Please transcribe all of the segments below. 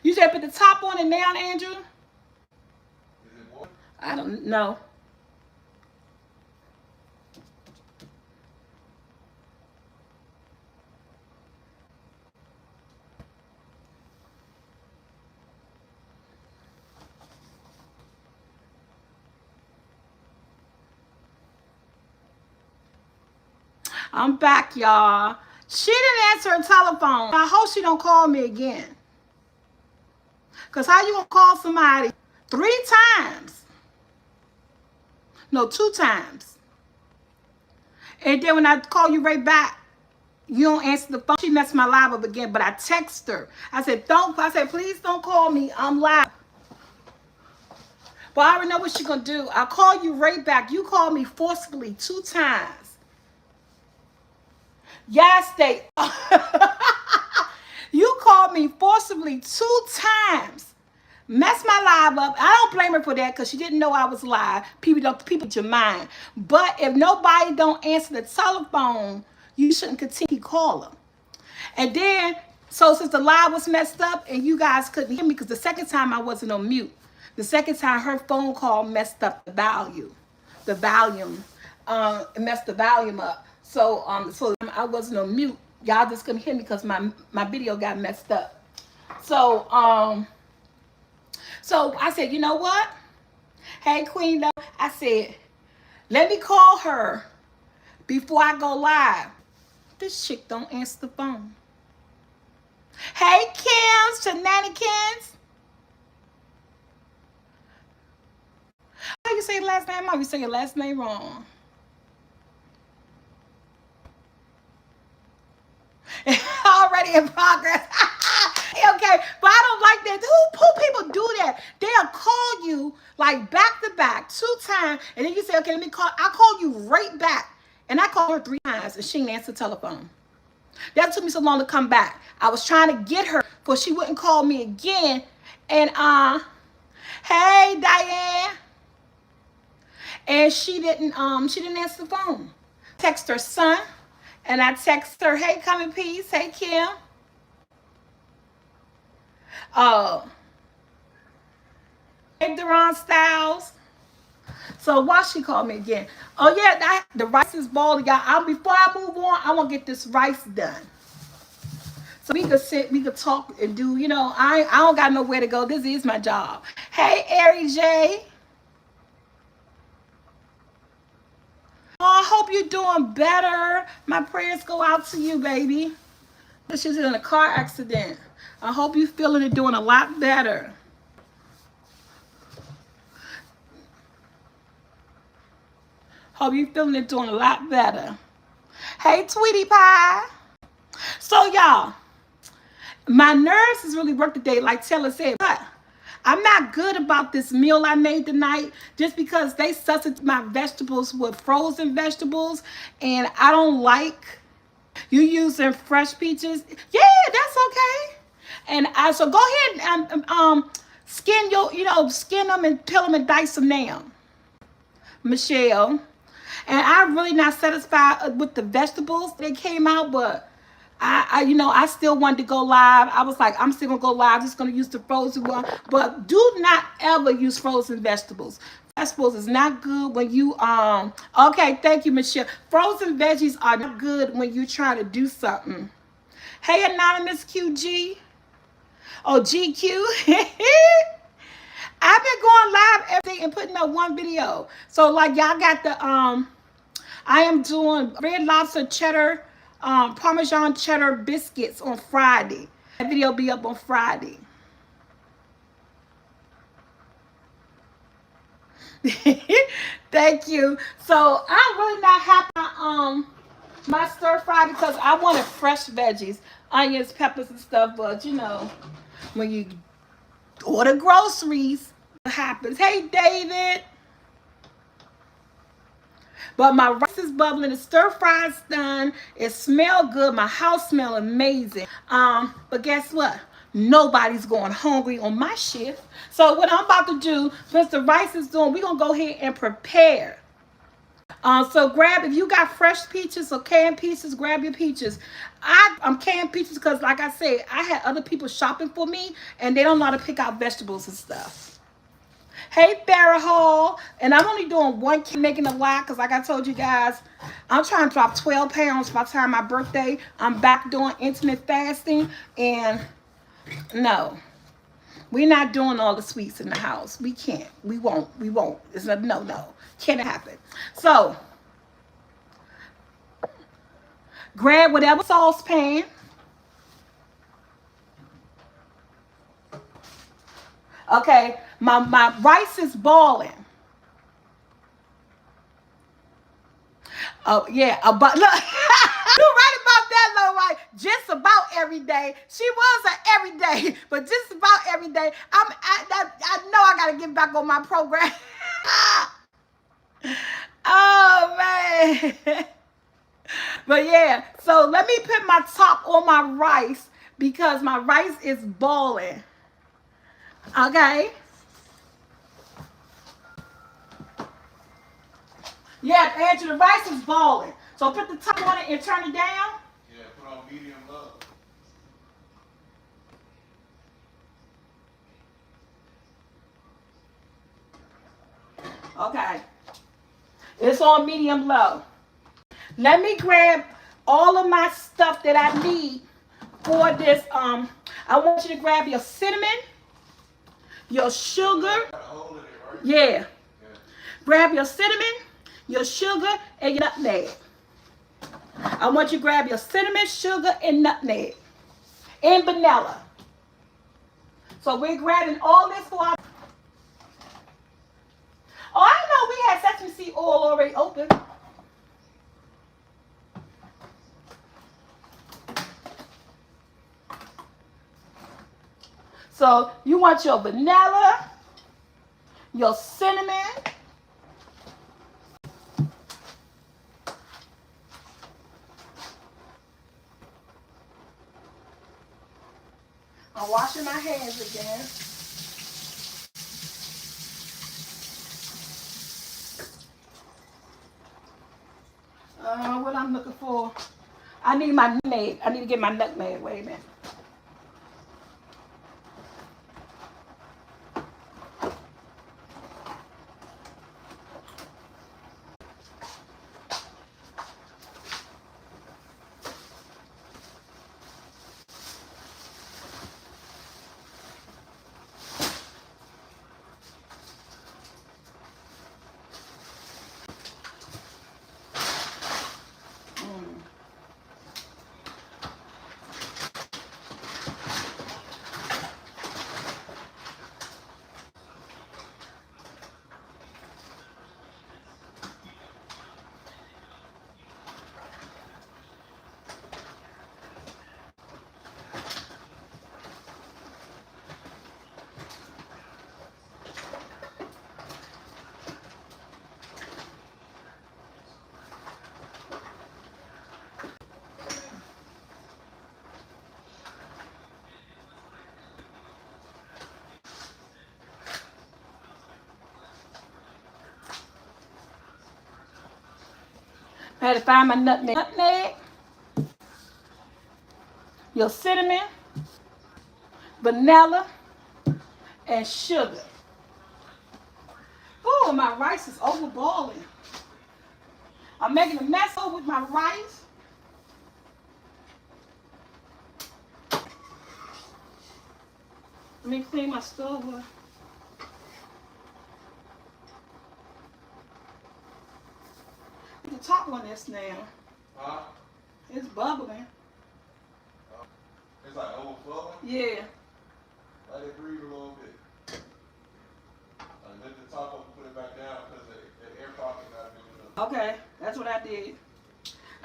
You said put the top on it now, Andrew? I don't know. I'm back, y'all. She didn't answer her telephone. I hope she don't call me again. Because how you going to call somebody 3 times? No, 2 times. And then when I call you right back, you don't answer the phone. She messed my live up again, but I text her. I said, please don't call me. I'm live. But I already know what she's going to do. I'll call you right back. You called me forcefully 2 times. Yes, they. You called me forcibly 2 times. Messed my live up. I don't blame her for that because she didn't know I was live. People your mind. But if nobody don't answer the telephone, you shouldn't continue to call them. And then, so since the live was messed up and you guys couldn't hear me because the second time I wasn't on mute. The second time her phone call messed up the volume. It messed the volume up. So I wasn't on mute. Y'all just couldn't hear me because my video got messed up. So I said, you know what? Hey, Queen, I said, let me call her before I go live. This chick don't answer the phone. Hey, Kim, Shenanigans. How you say your last name? You say your last name wrong. Already in progress. Okay, but I don't like that. Who people do that? They'll call you like back to back 2 times, and then you say, okay, let me call. I call you right back, and I called her 3 times, and she didn't answer the telephone. That took me so long to come back. I was trying to get her, but she wouldn't call me again. And hey, Diane, and she didn't answer the phone. Text her son. And I text her, hey, come in peace. Hey, Kim. Hey, Deron Styles. So why she called me again? Oh, yeah, the rice is boiled. Y'all. Before I move on, I want to get this rice done. So we could talk and do, I don't got nowhere to go. This is my job. Hey, Ari J. Oh, I hope you're doing better. My prayers go out to you, baby. She's in a car accident. I hope you're feeling it, doing a lot better. Hope you're feeling it, doing a lot better. Hey, Tweety Pie. So, y'all, my nerves has really worked today, like Taylor said, but I'm not good about this meal I made tonight just because they substitute my vegetables with frozen vegetables, and I don't like you using fresh peaches. Yeah, that's okay. And so go ahead and skin them and peel them and dice them now, Michelle. And I'm really not satisfied with the vegetables that came out, but I still wanted to go live. I was like, I'm still gonna go live. Just gonna use the frozen one, but do not ever use frozen vegetables. Vegetables is not good when you Okay, thank you, Michelle. Frozen veggies are not good when you try to do something. Hey, anonymous QG. Oh, GQ. I've been going live every day and putting up one video. So like y'all got the I am doing Red Lobster cheddar Parmesan cheddar biscuits on Friday. That video will be up on Friday. Thank you. So I'm really not happy my stir fry because I wanted fresh veggies, onions, peppers, and stuff. But when you order groceries, what happens? Hey, David. But my rice is bubbling, the stir fry is done. It smells good. My house smells amazing. But guess what? Nobody's going hungry on my shift. So what I'm about to do, since the rice is done, we're going to go ahead and prepare So grab, if you got fresh peaches or canned peaches, grab your peaches. I'm canned peaches because, like I said, I had other people shopping for me, and they don't know how to pick out vegetables and stuff. Hey, Farrah Hall, and I'm only doing one making a lot because, like I told you guys, I'm trying to drop 12 pounds by the time my birthday. I'm back doing intermittent fasting, and no, we're not doing all the sweets in the house. We can't. We won't. We won't. It's a no. Can't happen. So grab whatever saucepan. Okay, my rice is boiling. Oh yeah, but look, you're right about that, though, right? Just about every day. She was a every day, but just about every day. I know I gotta get back on my program. Oh man. But yeah, so let me put my top on my rice because my rice is boiling. Okay. Yeah, Andrew, the rice is boiling. So put the top on it and turn it down. Yeah, put on medium low. Okay. It's on medium low. Let me grab all of my stuff that I need for this. I want you to grab your cinnamon, your sugar. Yeah. Grab your cinnamon, your sugar, and your nutmeg. I want you to grab your cinnamon, sugar, and nutmeg. And vanilla. So we're grabbing all this for our... Oh, I know we had sesame seed oil already open. So you want your vanilla, your cinnamon, I'm washing my hands again. What I'm looking for. I need my nutmeg. I need to get my nutmeg. Wait a minute. I had to find my nutmeg. Nutmeg, your cinnamon, vanilla, and sugar. Oh, my rice is over boiling. I'm making a mess over with my rice. Let me clean my stove up. The top on this now. Huh? It's bubbling. It's like overflowing? Yeah. Let it breathe a little bit. Lift the top up and put it back down because the air pocket got to do it. Okay, that's what I did.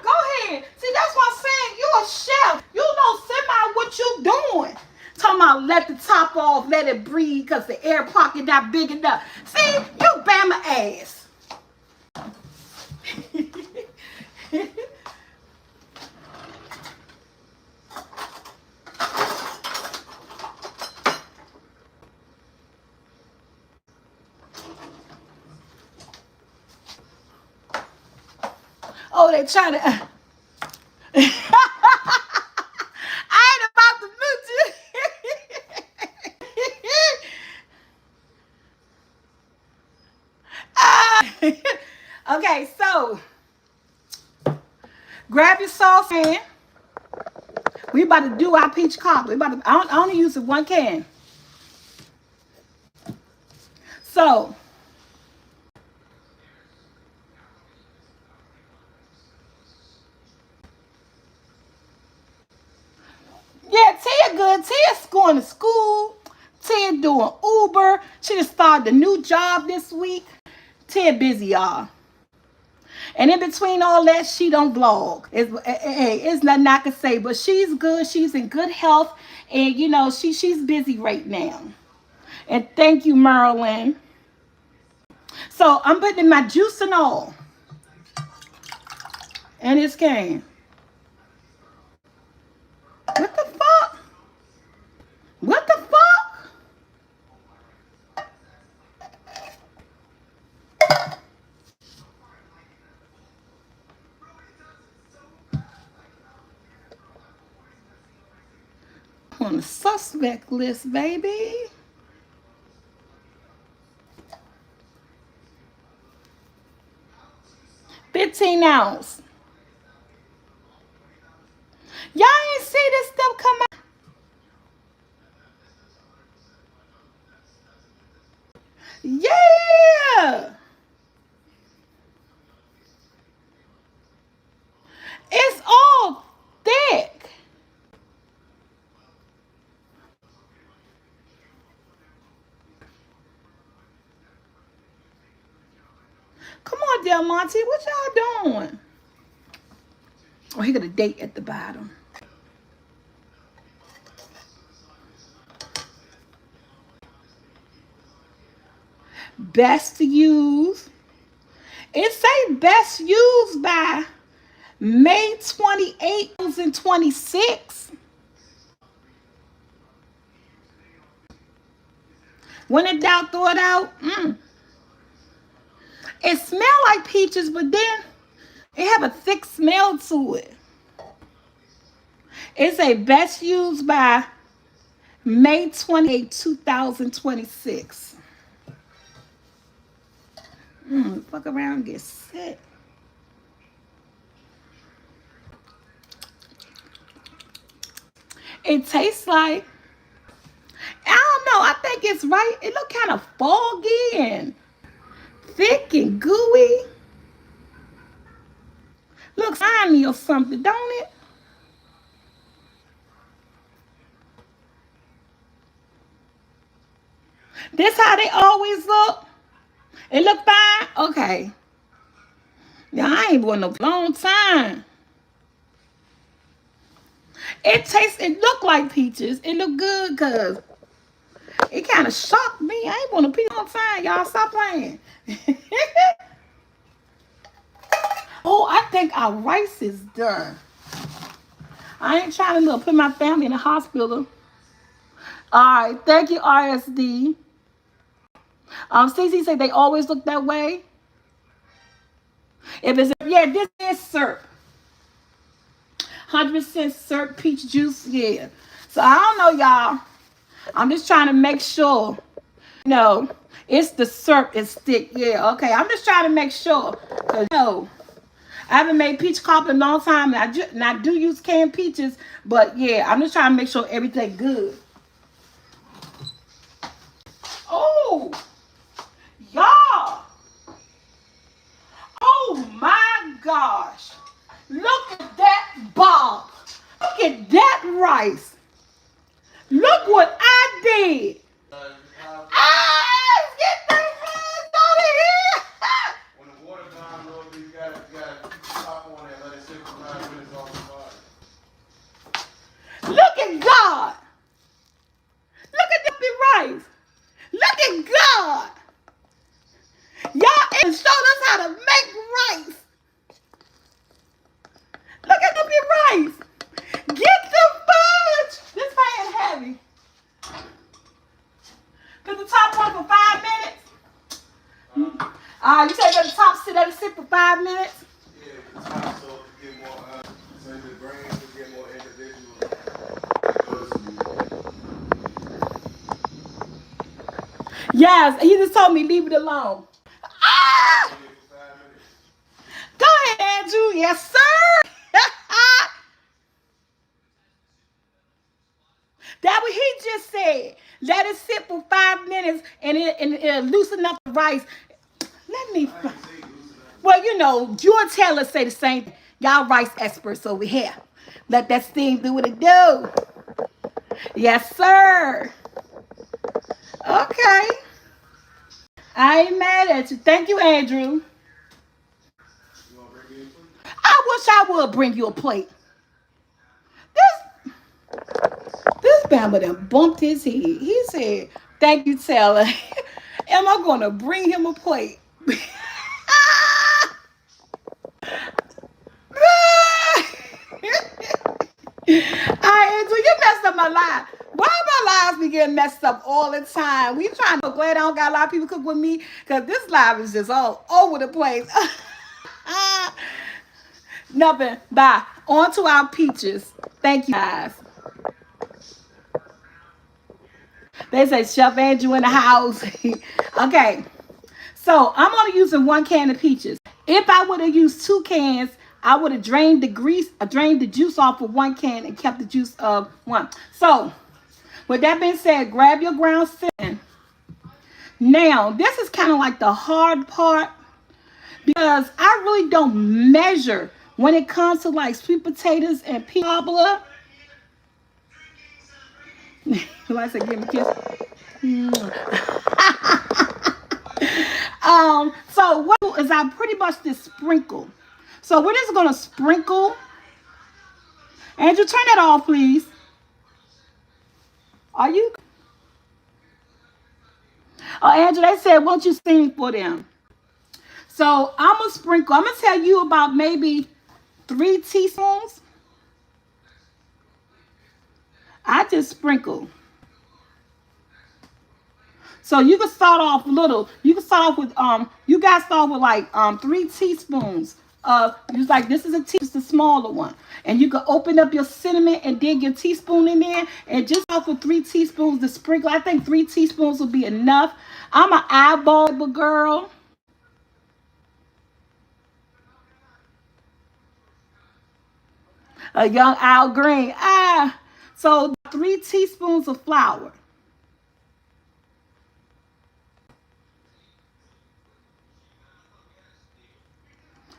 Go ahead. See, that's what I'm saying. You a chef. You know semi what you doing. Talking about let the top off, let it breathe because the air pocket not big enough. See, you Bama ass. Oh, they trying to. I ain't about to mute you. Okay, so grab your sauce in. We about to do our peach cobbler. I only use it 1 can. So yeah, Tia good. Tia's going to school. Tia doing Uber. She just started a new job this week. Tia busy, y'all. And in between all that, she don't vlog. It's nothing I can say, but she's good. She's in good health, and you know she's busy right now. And thank you, Marilyn. So I'm putting in my juice and all, and it's can. What the fuck? What the fuck? On the suspect list, baby. $15. Y'all ain't see this stuff come out. Yeah. It's all thick. Come on, Del Monte. What y'all doing? Oh, he got a date at the bottom. Best to use. It say best used by May 28, 2026. When in doubt, throw it out. It smell like peaches, but then it have a thick smell to it. It's a best used by May 28, 2026. Fuck around and get sick. It tastes like, I don't know, I think it's right. It look kind of foggy and thick and gooey. Looks slimy or something, don't it? This how they always look. It look fine? Okay. Yeah, I ain't been no long time. It look like peaches. It look good because it kind of shocked me. I ain't want a peach long time. Y'all stop playing. Oh, I think our rice is done. I ain't trying to put my family in the hospital. All right, thank you, RSD. Cece said they always look that way. If it's this is syrup, 100% syrup peach juice. Yeah. So I don't know, y'all. I'm just trying to make sure. No, it's the syrup is thick. Yeah. Okay. I'm just trying to make sure. Cause I haven't made peach cobbler in a long time, and I do use canned peaches. But yeah, I'm just trying to make sure everything good. Oh, y'all. Oh my gosh. Look at that bob. Look at that rice. Look what I did. Get the hands out of here. When the water down low, you gotta top on it and let it sit for 9 minutes on the fire. Look at God. Look at the rice. Look at God. Y'all showed us how to make rice. Look at the rice. Get the fudge. This pan heavy. Put the top on for 5 minutes. You take the top, let it sit for 5 minutes. Yeah, more, so the brain will get more individual Yes, he just told me leave it alone. Ah! Go ahead, Andrew. Yes, sir. That what he just said. Let it sit for 5 minutes and it'll loosen up the rice. Let me. Well, you know, your tailors say the same thing. Y'all rice experts over here. Let that steam do what it do. Yes, sir. Okay. I ain't mad at you. Thank you, Andrew. I wish I would bring you a plate. This this Bama done bumped his head. He said, thank you, Taylor. Am I gonna bring him a plate? Andrew, you messed up my life. Why my lives be getting messed up all the time? We trying to glad I don't got a lot of people cook with me because this live is just all over the place. Nothing. Bye. On to our peaches. Thank you guys. They say Chef Andrew in the house. Okay. So I'm only using 1 can of peaches. If I would have used 2 cans, I would have drained the juice off of 1 can and kept the juice of 1. So with that being said, grab your ground cinnamon. Now, this is kind of like the hard part because I really don't measure when it comes to like sweet potatoes and cobbler. Like I said, give me a kiss. So what is I pretty much just sprinkle. So we're just gonna sprinkle. Andrew, turn that off, please. Are you? Oh, Andrew, they said, won't you sing for them? So I'm gonna sprinkle. I'm gonna tell you about maybe 3 teaspoons. I just sprinkle. So you can start off little. You can start off with you guys start with like 3 teaspoons. Just like this is the smaller one. And you can open up your cinnamon and dig your teaspoon in there and just off with 3 teaspoons to sprinkle. I think 3 teaspoons will be enough. I'm an eyeball girl. A young Al Green. So 3 teaspoons of flour.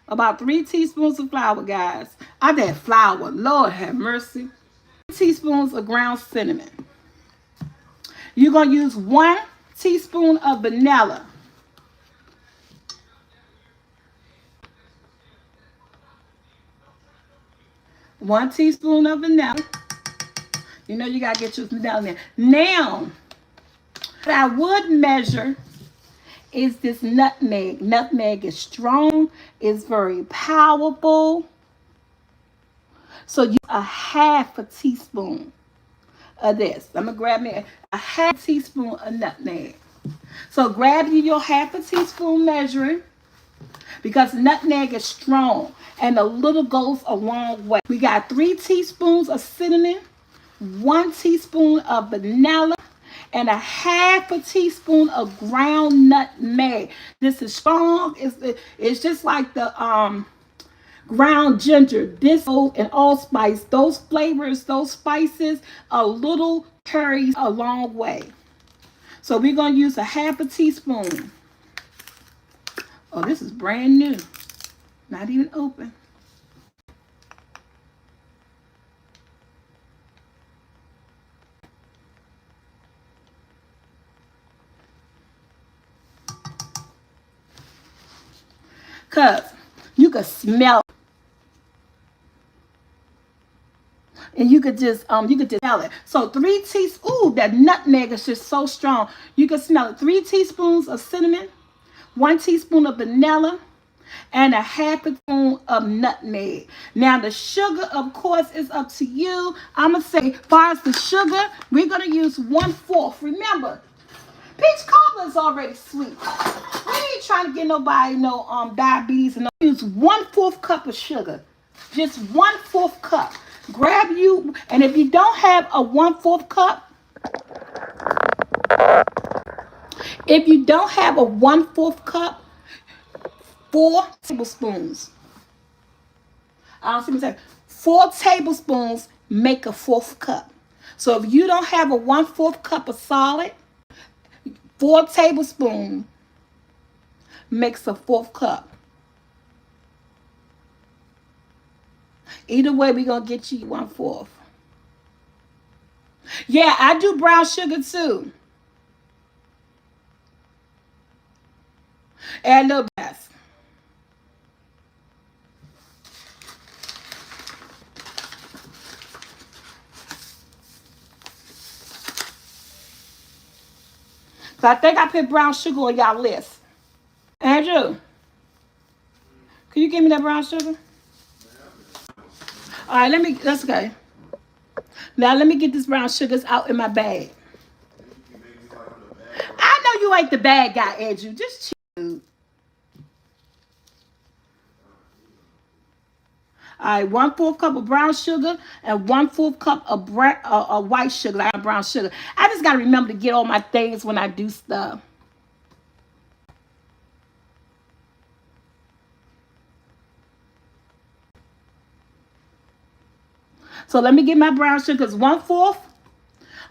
About 3 teaspoons of flour, guys. I did flour. Lord have mercy. 3 teaspoons of ground cinnamon. You're going to use 1 teaspoon of vanilla. One teaspoon of vanilla. You know you got to get your vanilla in there. Now, what I would measure is this nutmeg. Nutmeg is strong. It's very powerful. So you a half a teaspoon of this. I'm going to grab me a half teaspoon of nutmeg. So grab you your half a teaspoon measuring because nutmeg is strong and a little goes a long way. We got 3 teaspoons of cinnamon, 1 teaspoon of vanilla, and a half a teaspoon of ground nutmeg. This is strong. It's just like the ground ginger. This and allspice. Those flavors, those spices, a little carries a long way. So we're going to use a half a teaspoon. Oh, this is brand new. Not even open. Cause you could smell it. And you could just smell it. So 3 teaspoons. Ooh, that nutmeg is just so strong. You can smell it. 3 teaspoons of cinnamon, 1 teaspoon of vanilla, and a half a teaspoon of nutmeg. Now the sugar, of course, is up to you. I'm gonna say, as far as the sugar, we're gonna use 1/4. Remember, peach cobbler is already sweet. We ain't trying to get nobody no diabetes, and use 1/4 cup of sugar. just 1/4 cup. Grab you, and if you don't have a 1/4 cup, if you don't have a 1/4 cup, 4 tablespoons. I don't see me say 4 tablespoons make a 1/4 cup. So if you don't have a 1/4 cup of solid, 4 tablespoons makes a 1/4 cup. Either way, we're gonna get you 1/4. Yeah, I do brown sugar too. Add a little bit. So I think I put brown sugar on y'all list. Andrew, can you give me that brown sugar? All right, that's okay. Now let me get this brown sugars out in my bag. I know you ain't the bad guy, Andrew. Just chill. All right, 1/4 cup of brown sugar and 1/4 cup of white sugar, like brown sugar. I just gotta remember to get all my things when I do stuff. So let me get my brown sugar. It's 1/4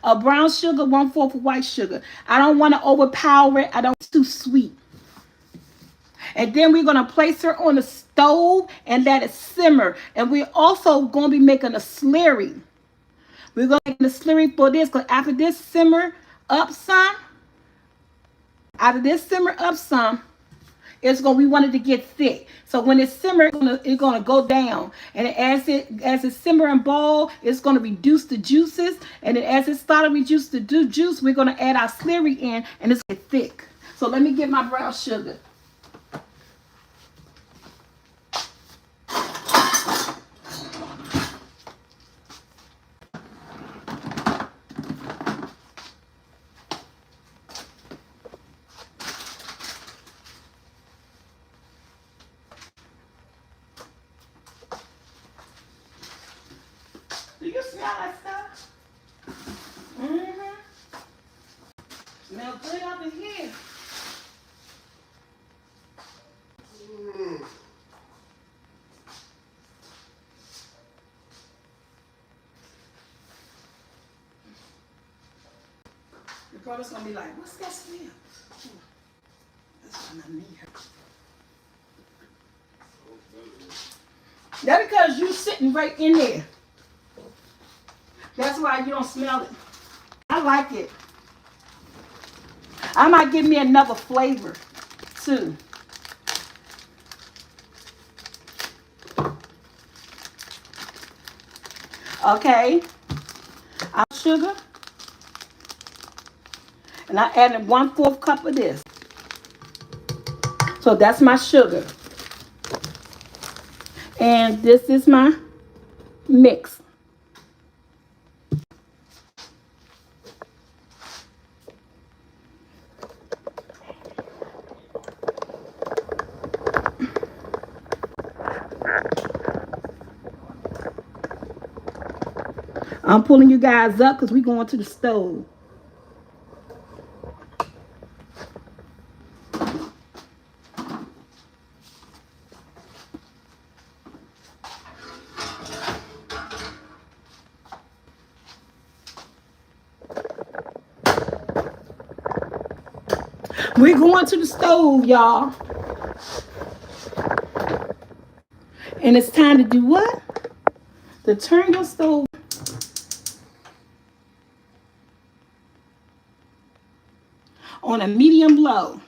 of brown sugar, 1/4 of white sugar. I don't want to overpower it. I don't want it too sweet. And then we're going to place her on the stove and let it simmer. And we're also going to be making a slurry. We're going to make a slurry for this because after this simmer up some, we want it to get thick. So when it simmers, it's gonna go down. And as it simmer and boil, it's gonna reduce the juices. And then as it starts to reduce the juice, we're gonna add our slurry in and it's gonna get thick. So let me get my brown sugar. Do you smell that stuff? Mm-hmm. Smell good up in here. Your brother's gonna be like, what's that smell? That's why I need her. That's because you sitting right in there. That's why you don't smell it. I like it. I might give me another flavor too. Okay. I'm sugar. And I added 1/4 cup of this. So that's my sugar. And this is my mix. I'm pulling you guys up because we're going to the stove. We're going to the stove, y'all. And it's time to do what? To turn your stove on a medium low.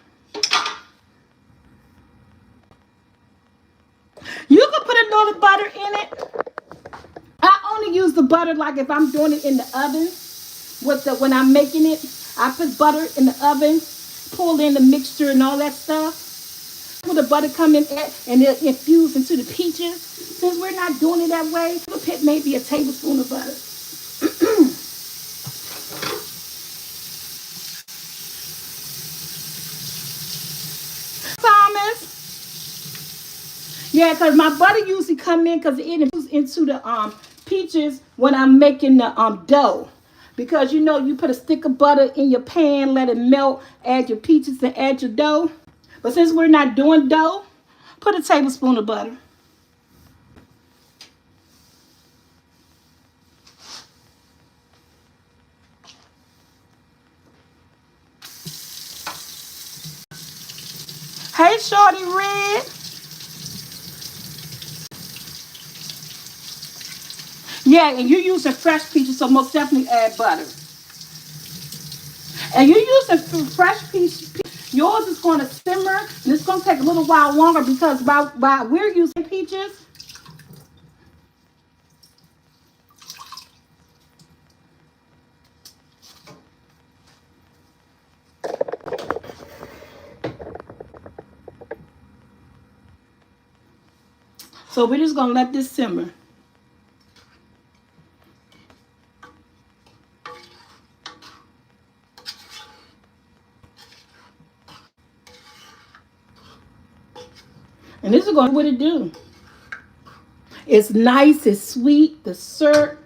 You can put a little butter in it. I only use the butter like if I'm doing it in the oven. When I'm making it, I put butter in the oven, pull in the mixture and all that stuff. Put the butter come in and it'll infuse into the peaches. Since we're not doing it that way, we'll put maybe a tablespoon of butter. Yeah, because my butter usually come in because it goes into the peaches when I'm making the dough. Because you know you put a stick of butter in your pan, let it melt, add your peaches and add your dough. But since we're not doing dough, put a tablespoon of butter. Hey, Shorty Red. Yeah, and you're using fresh peaches, so most definitely add butter. And you're using fresh peaches. Yours is going to simmer, and it's going to take a little while longer because while we're using peaches, so we're just going to let this simmer. And this is going to do what it do. It's nice, it's sweet, the syrup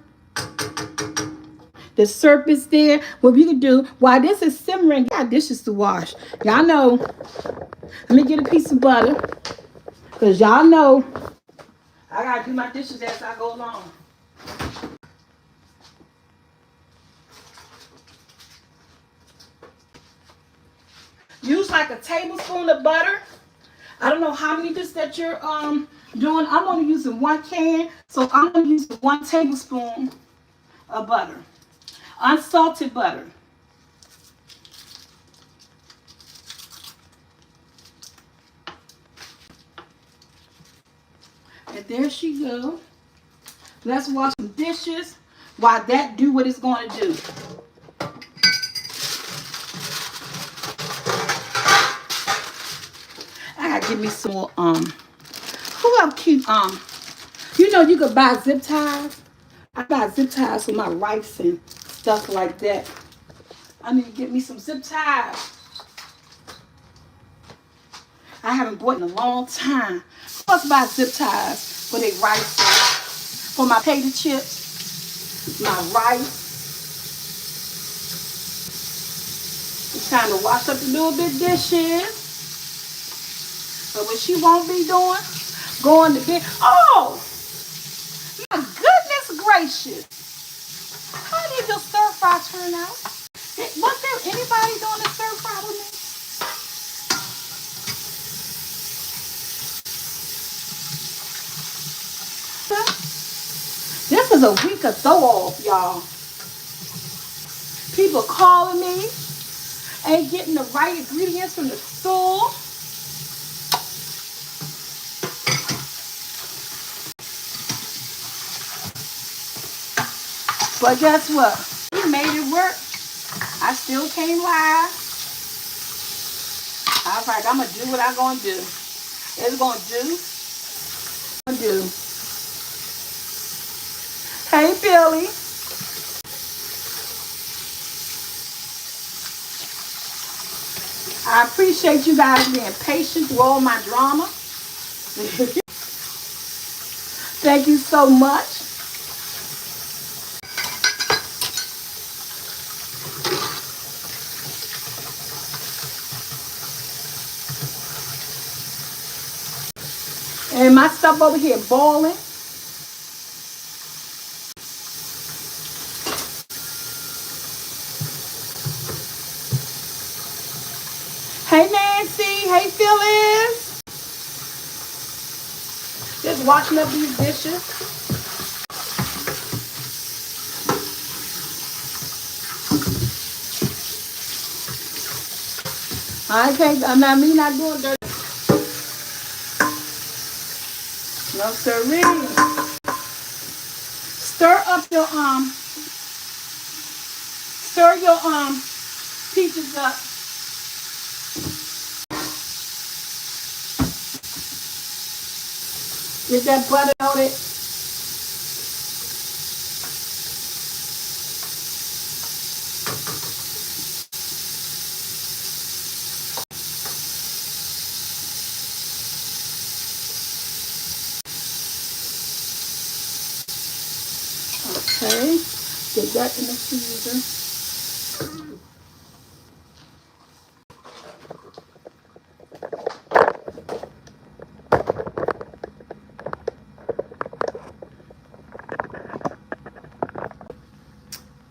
is there. What we can do, while this is simmering, you got dishes to wash. Y'all know, let me get a piece of butter, because y'all know I got to do my dishes as I go along. Use like a tablespoon of butter. I don't know how many dishes that you're doing. I'm only using 1 can, so I'm going to use 1 tablespoon of butter. Unsalted butter. And there she go. Let's wash some dishes while that do what it's going to do. I gotta give me some more who else keep you know you could buy zip ties. I got zip ties for my rice and stuff like that. I need to get me some zip ties. I haven't bought in a long time. Who else buy zip ties for their rice, for my potato chips, my rice? It's time to wash up the little bit dishes. But what she won't be doing, going to bed. Oh, my goodness gracious. How did your stir fry turn out? Was there anybody doing the stir fry with me? This is a week of throw off, y'all. People calling me, ain't getting the right ingredients from the store. But guess what? We made it work. I still came live. I was like, I'm going to do what I'm going to do. It's going to do. Do. Hey, Billy. I appreciate you guys being patient through all my drama. Thank you so much. And my stuff over here boiling. Hey, Nancy. Hey, Phyllis. Just washing up these dishes. I can't, I'm not me not doing dirty. No siree. Stir your peaches up. Get that butter on it. Okay, get that in the freezer.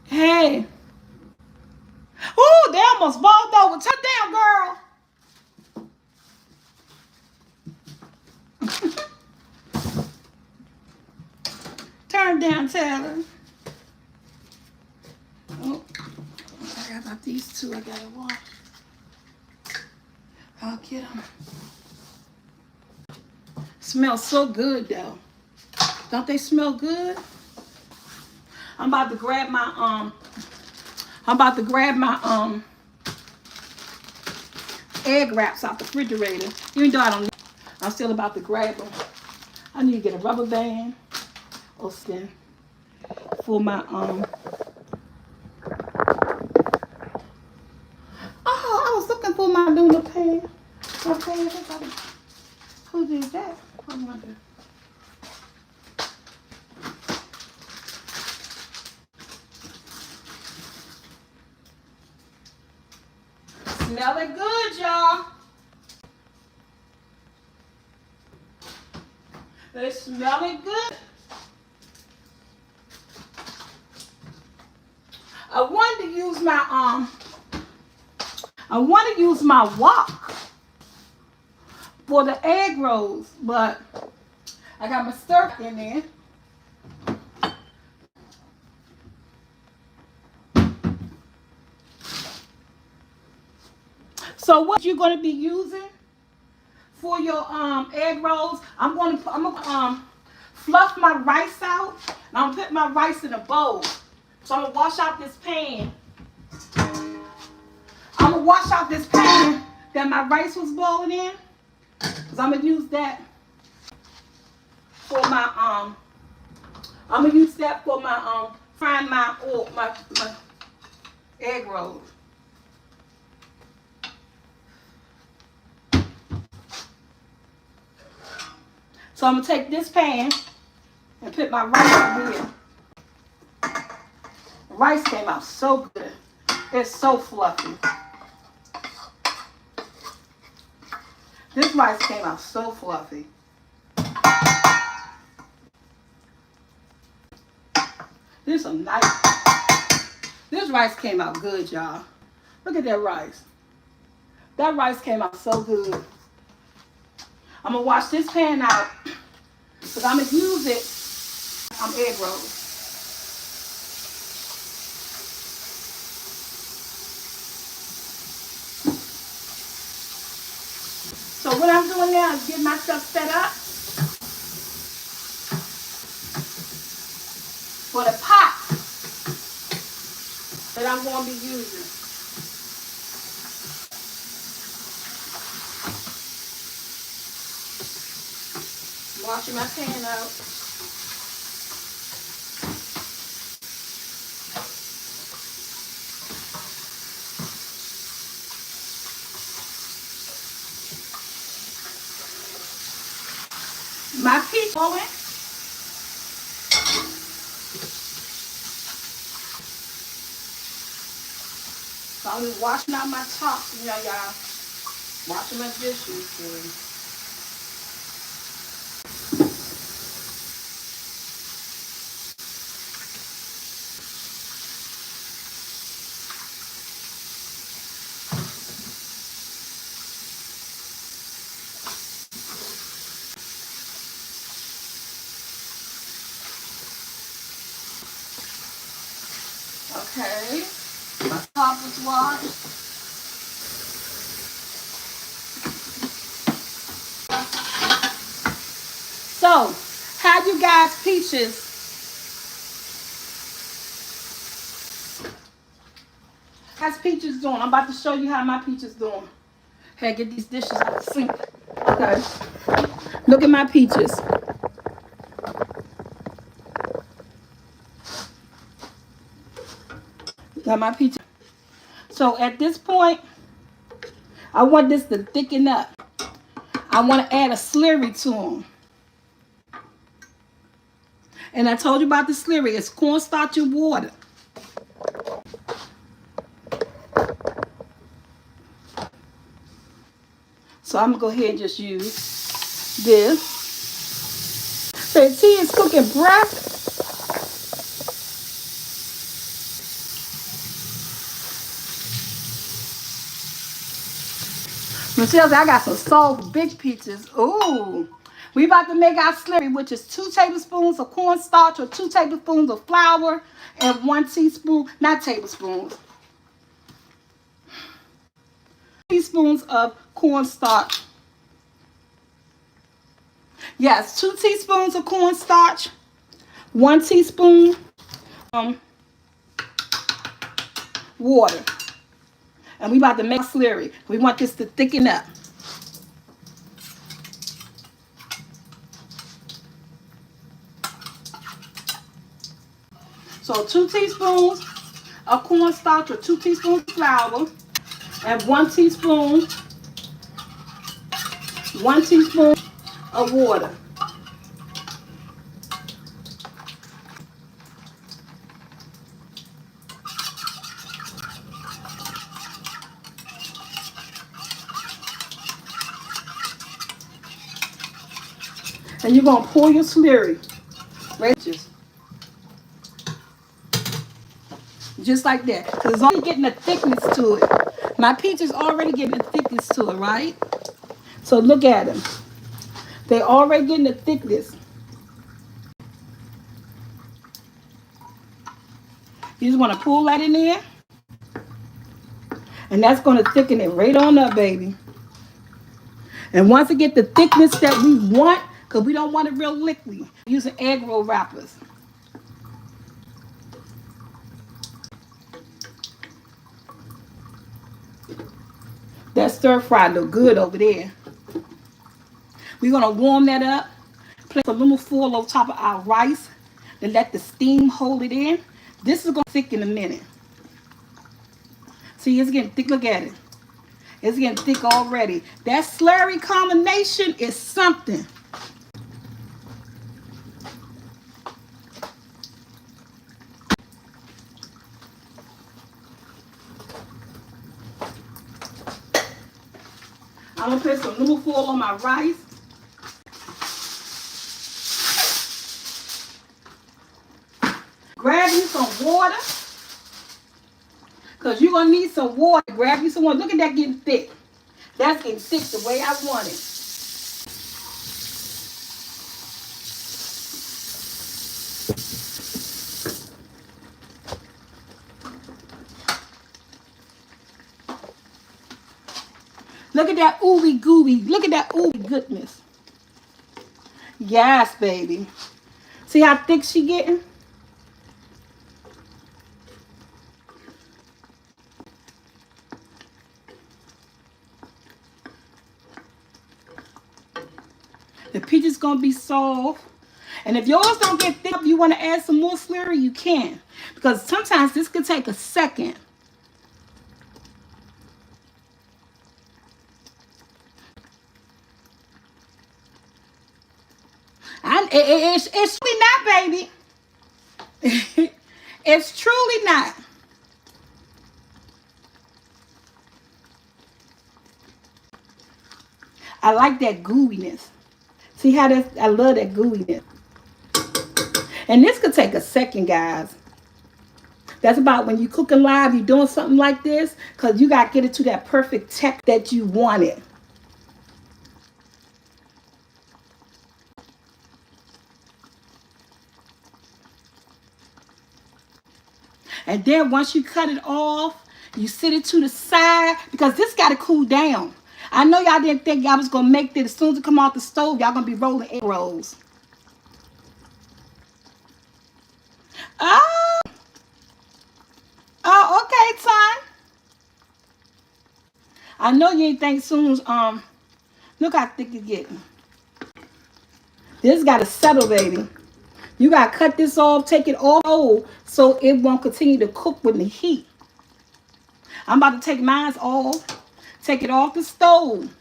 Hey. Ooh, they almost balled over. Turn down, girl. Turn down, Taylor. Oh, I got about these two I gotta wash. I'll get them. Smells so good though. Don't they smell good? I'm about to grab my egg wraps out the refrigerator. Even though I don't need them, I'm still about to grab them. I need to get a rubber band or skin for my oh, I was looking for my lunar pan. Okay, who did that? I wonder. Smell it good, y'all. They smell it good. I want to use my wok for the egg rolls, but I got my stir in there. So what you're going to be using for your egg rolls? I'm gonna fluff my rice out, and I'm gonna put my rice in a bowl. So I'm gonna wash out this pan. I'm gonna wash out this pan that my rice was boiling in, cause I'm gonna use that for my frying my egg rolls. So I'm gonna take this pan and put my rice in here. The rice came out so good. It's so fluffy. This rice came out so fluffy. This rice came out good, y'all. Look at that rice. That rice came out so good. I'm gonna wash this pan out because I'm gonna use it on egg rolls. So what I'm doing now is getting myself set up for the pot that I'm going to be using. Washing my pan out. My peach going. So I'm just washing out my tops, you know, y'all. Washing my dishes. Okay, my top is washed. So, how you guys peaches? How's peaches doing? I'm about to show you how my peaches doing. Hey, get these dishes out of the sink. Okay, look at my peaches. Got my peaches. So at this point, I want this to thicken up. I want to add a slurry to them. And I told you about the slurry. It's cornstarch and water. So I'm going to go ahead and just use this. So the tea is cooking breath. Michelle said, I got some soft big peaches. Ooh. We about to make our slurry, which is 2 tablespoons of cornstarch or 2 tablespoons of flour and 1 teaspoon, not tablespoons, teaspoons of cornstarch. Yes, 2 teaspoons of cornstarch, 1 teaspoon water. And we about to make slurry. We want this to thicken up. So 2 teaspoons of cornstarch or 2 teaspoons of flour and 1 teaspoon of water. And you're going to pour your slurry. Right? Just like that. Because it's already getting a thickness to it. My peach is already getting a thickness to it, right? So look at them. They're already getting a thickness. You just want to pull that in there. And that's going to thicken it right on up, baby. And once it get the thickness that we want, because we don't want it real liquidy, using egg roll wrappers. That stir fry look good over there. We're going to warm that up. Place a little foil on top of our rice to let the steam hold it in. This is going to thicken in a minute. See, it's getting thick. Look at it. It's getting thick already. That slurry combination is something. I'm going to put some little foil on my rice. Grab you some water. Because you're going to need some water. Grab you some water. Look at that getting thick. That's getting thick the way I want it. Look at that ooey gooey. Look at that ooey goodness. Yes, baby. See how thick she getting? The peach is going to be soft. And if yours don't get thick, you want to add some more slurry, you can. Because sometimes this could take a second. It's truly not, baby. It's truly not. I like that gooiness. See how that? I love that gooiness. And this could take a second, guys. That's about when you cooking live, you're doing something like this, because you got to get it to that perfect texture that you want it. And then once you cut it off, you sit it to the side, because this got to cool down. I know y'all didn't think y'all was going to make this. As soon as it come off the stove, y'all going to be rolling egg rolls. Oh, okay, son. I know you ain't think soon as, look how thick it's getting. This got to settle, baby. You got to cut this off, take it off, so it won't continue to cook with the heat. I'm about to take mine off, take it off the stove,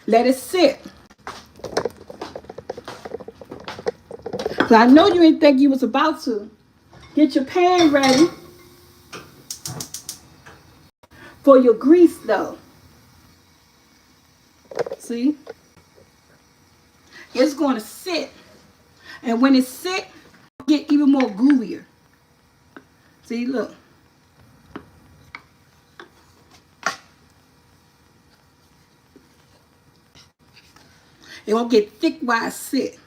let it sit. I know you didn't think you was about to. Get your pan ready for your grease though. See? It's going to sit. And when it sit, get even more gooier. See, look. It won't get thick while it sit.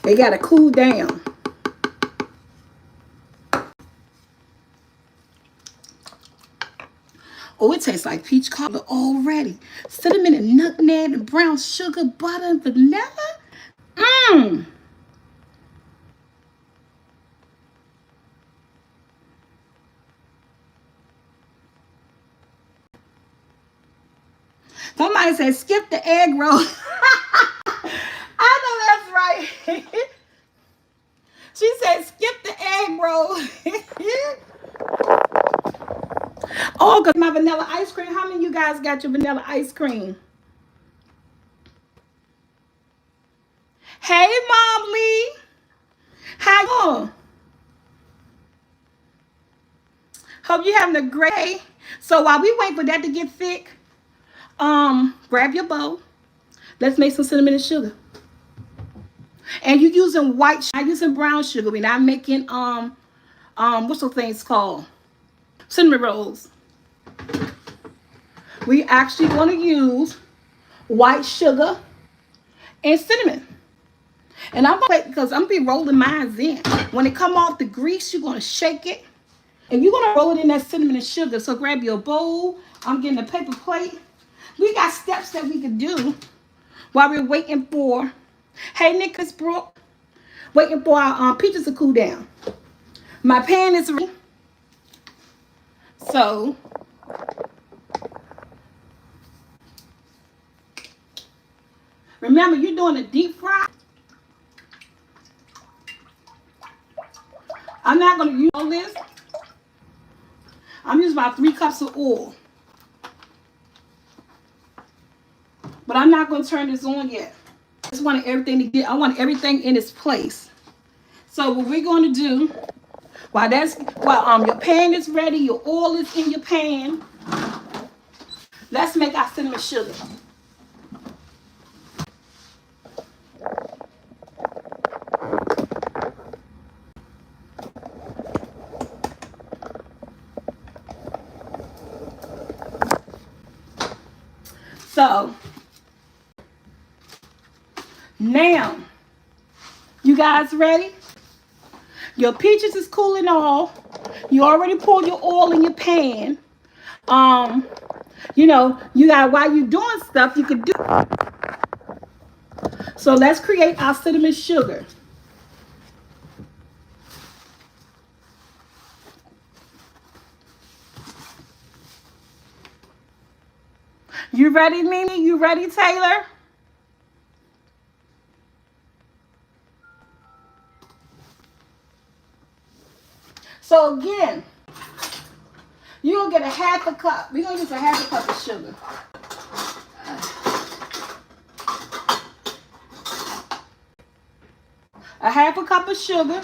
They got to cool down. Oh, it tastes like peach cobbler already. Cinnamon and nutmeg and brown sugar, butter, and vanilla. Mmm. Somebody said skip the egg roll. I know that's right. She said skip the egg roll. Oh, because my vanilla ice cream. How many of you guys got your vanilla ice cream? Hey, Mom Lee. How you doing? Hope you're having a great day. So while we wait for that to get thick, grab your bowl. Let's make some cinnamon and sugar. And you're using white sugar, not using brown sugar. We're not making what's those things called? Cinnamon rolls. We actually want to use white sugar and cinnamon. And I'm gonna because I'm gonna be rolling mine in. When it come off the grease, you're gonna shake it. And you're gonna roll it in that cinnamon and sugar. So grab your bowl. I'm getting a paper plate. We got steps that we could do while we're waiting for, hey Nicholas Brooke, waiting for our peaches to cool down. My pan is ready. So remember, you're doing a deep fry. I'm not gonna use all this. I'm using about 3 cups of oil. But I'm not gonna turn this on yet. I just want everything to get, I want everything in its place. So what we're gonna do, while your pan is ready, your oil is in your pan, let's make our cinnamon sugar. So now, you guys ready? Your peaches is cooling off. You already poured your oil in your pan. You know, you got, while you're doing stuff, you could do. So let's create our cinnamon sugar. You ready, Mimi? You ready, Taylor? So again, you're going to get a half a cup. We're going to use a half a cup of sugar. A half a cup of sugar.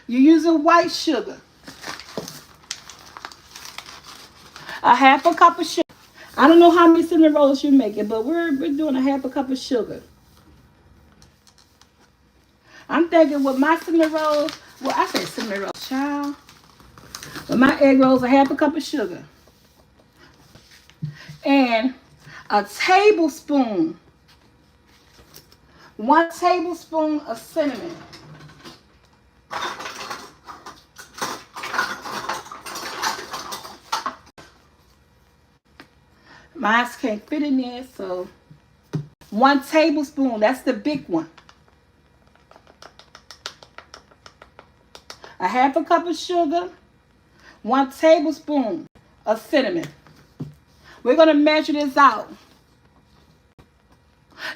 You're using white sugar. A half a cup of sugar. I don't know how many cinnamon rolls you're making, but we're doing a half a cup of sugar. I'm thinking with my cinnamon rolls, well, I said cinnamon rolls, child. With my egg rolls, a half a cup of sugar. And a tablespoon, 1 tablespoon of cinnamon. Mine can't fit in there, so 1 tablespoon, that's the big one. A half a cup of sugar, 1 tablespoon of cinnamon. We're going to measure this out.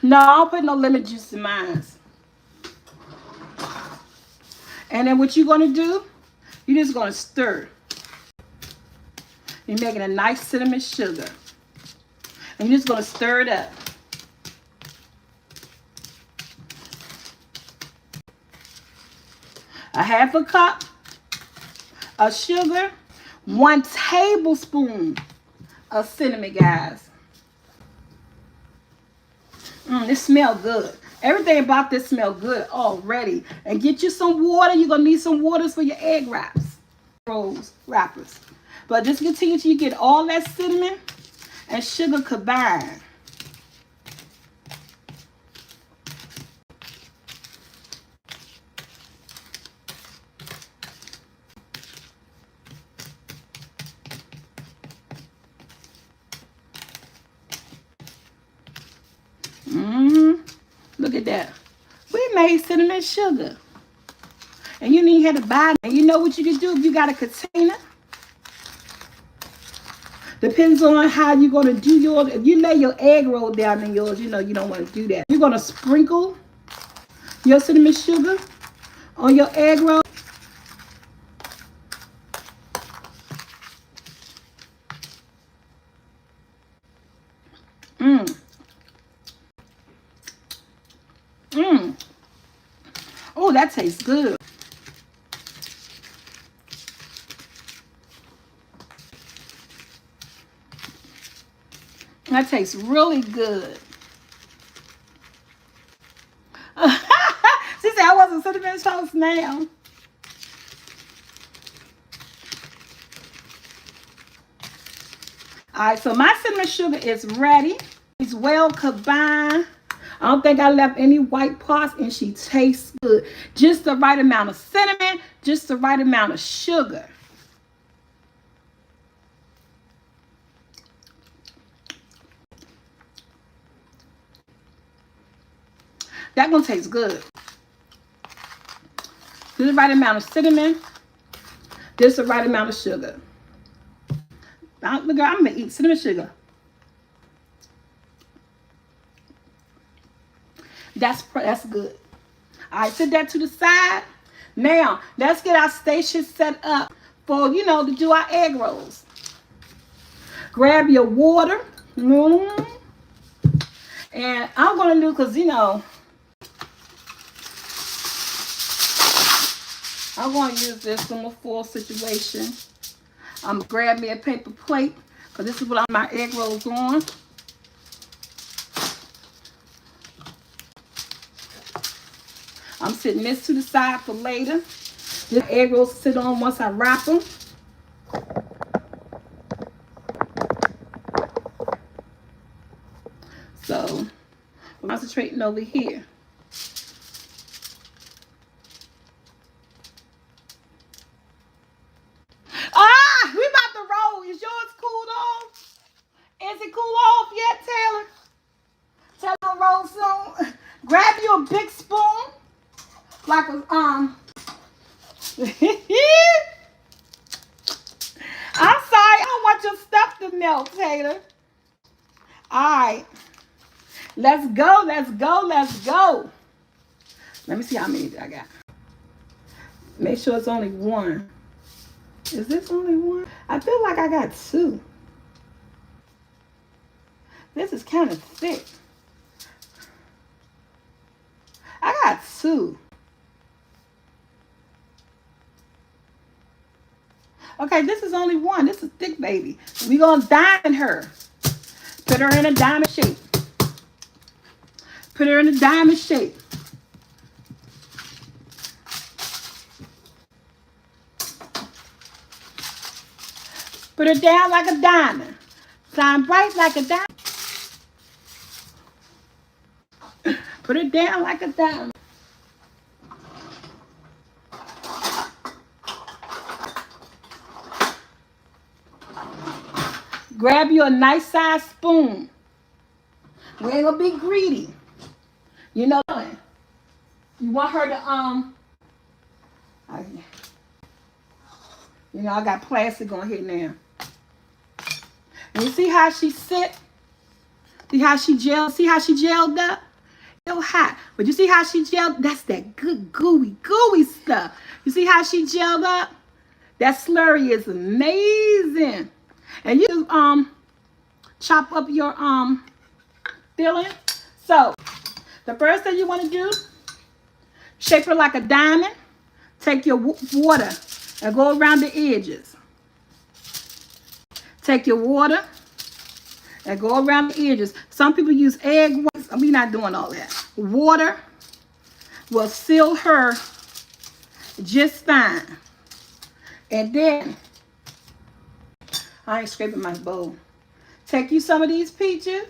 No, I don't put no lemon juice in mine. And then what you're going to do, you're just going to stir. You're making a nice cinnamon sugar. And you're just going to stir it up. A half a cup of sugar, 1 tablespoon of cinnamon, guys. It smells good. Everything about this smells good already. And get you some water. You're going to need some waters for your egg wraps. Rolls, wrappers. But just continue till you get all that cinnamon and sugar combined. Look at that. We made cinnamon sugar. And you need to buy it. And you know what you can do if you got a container? Depends on how you're going to do yours. If you lay your egg roll down in yours, you know you don't want to do that. You're going to sprinkle your cinnamon sugar on your egg roll. Oh, that tastes good. That tastes really good. She said I wasn't cinnamon toast now. All right, so my cinnamon sugar is ready. It's well combined. I don't think I left any white parts, and she tastes good. Just the right amount of cinnamon, just the right amount of sugar. That one tastes good. Just the right amount of cinnamon, just the right amount of sugar. Look, I'm going to eat cinnamon sugar. That's good. All right, set that to the side. Now, let's get our station set up for, to do our egg rolls. Grab your water. And I'm going to do, because, I'm going to use this in a full situation. I'm going to grab me a paper plate, because this is what my egg rolls on. I'm sitting this to the side for later. This egg rolls sit on once I wrap them. So, I'm concentrating over here. We about to roll. Is yours cooled off? Is it cool off yet, Taylor? Taylor, roll soon. Grab you a big spoon. Like a, I'm sorry, I don't want your stuff to melt, Taylor. Alright. Let's go, let's go, let's go. Let me see how many I got. Make sure it's only one. Is this only one? I feel like I got two. This is kind of thick. I got two. Okay, this is only one. This is thick, baby. We're going to diamond her. Put her in a diamond shape. Put her in a diamond shape. Put her down like a diamond. Shine bright like a diamond. Put her down like a diamond. Grab you a nice size spoon. We ain't gonna be greedy. You know, you want her to, I got plastic on here now. And you see how she sit? See how she gelled? See how she gelled up? Still hot. But you see how she gelled? That's that good gooey stuff. You see how she gelled up? That slurry is amazing. And you chop up your filling. So the first thing you want to do, shape her like a diamond. Take your water and go around the edges. Take your water and go around the edges. Some people use egg whites. We're not doing all that. Water will seal her just fine. And then, I ain't scraping my bowl. Take you some of these peaches.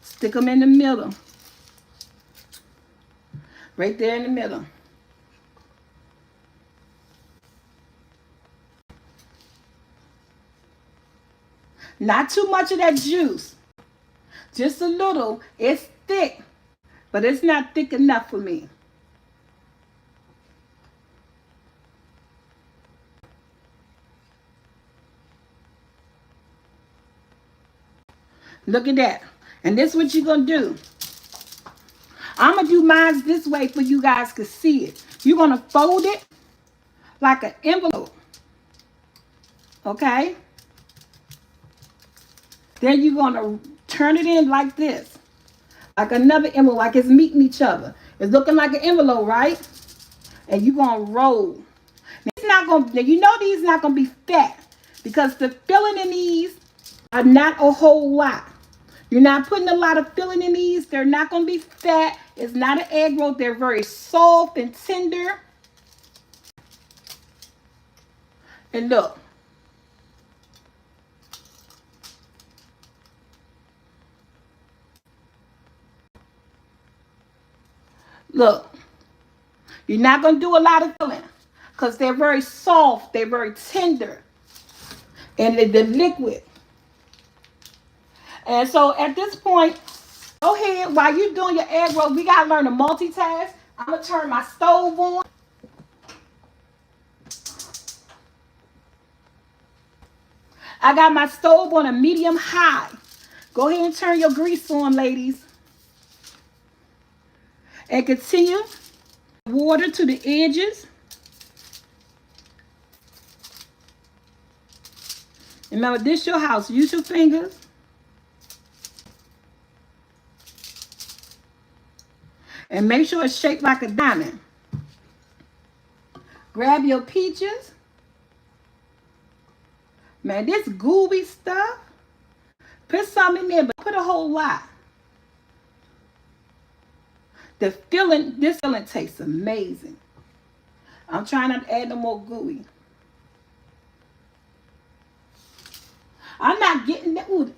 Stick them in the middle. Right there in the middle. Not too much of that juice. Just a little. It's thick, but it's not thick enough for me. Look at that. And this is what you're going to do. I'm going to do mine this way for you guys to see it. You're going to fold it like an envelope. Okay? Then you're going to turn it in like this. Like another envelope, like it's meeting each other. It's looking like an envelope, right? And you're going to roll. Now, it's not going to, you know these not going to be fat because the filling in these are not a whole lot. You're not putting a lot of filling in these. They're not going to be fat. It's not an egg roll. They're very soft and tender. And look. Look. You're not going to do a lot of filling because they're very soft. They're very tender. And the liquid. And so at this point, go ahead. While you're doing your egg roll, we got to learn to multitask. I'm going to turn my stove on. I got my stove on a medium high. Go ahead and turn your grease on, ladies. And continue. Water to the edges. Remember, this is your house. Use your fingers. And make sure it's shaped like a diamond. Grab your peaches. Man, this gooey stuff. Put some in there, but put a whole lot. The filling, this filling tastes amazing. I'm trying not to add no more gooey. I'm not getting that. Ooh,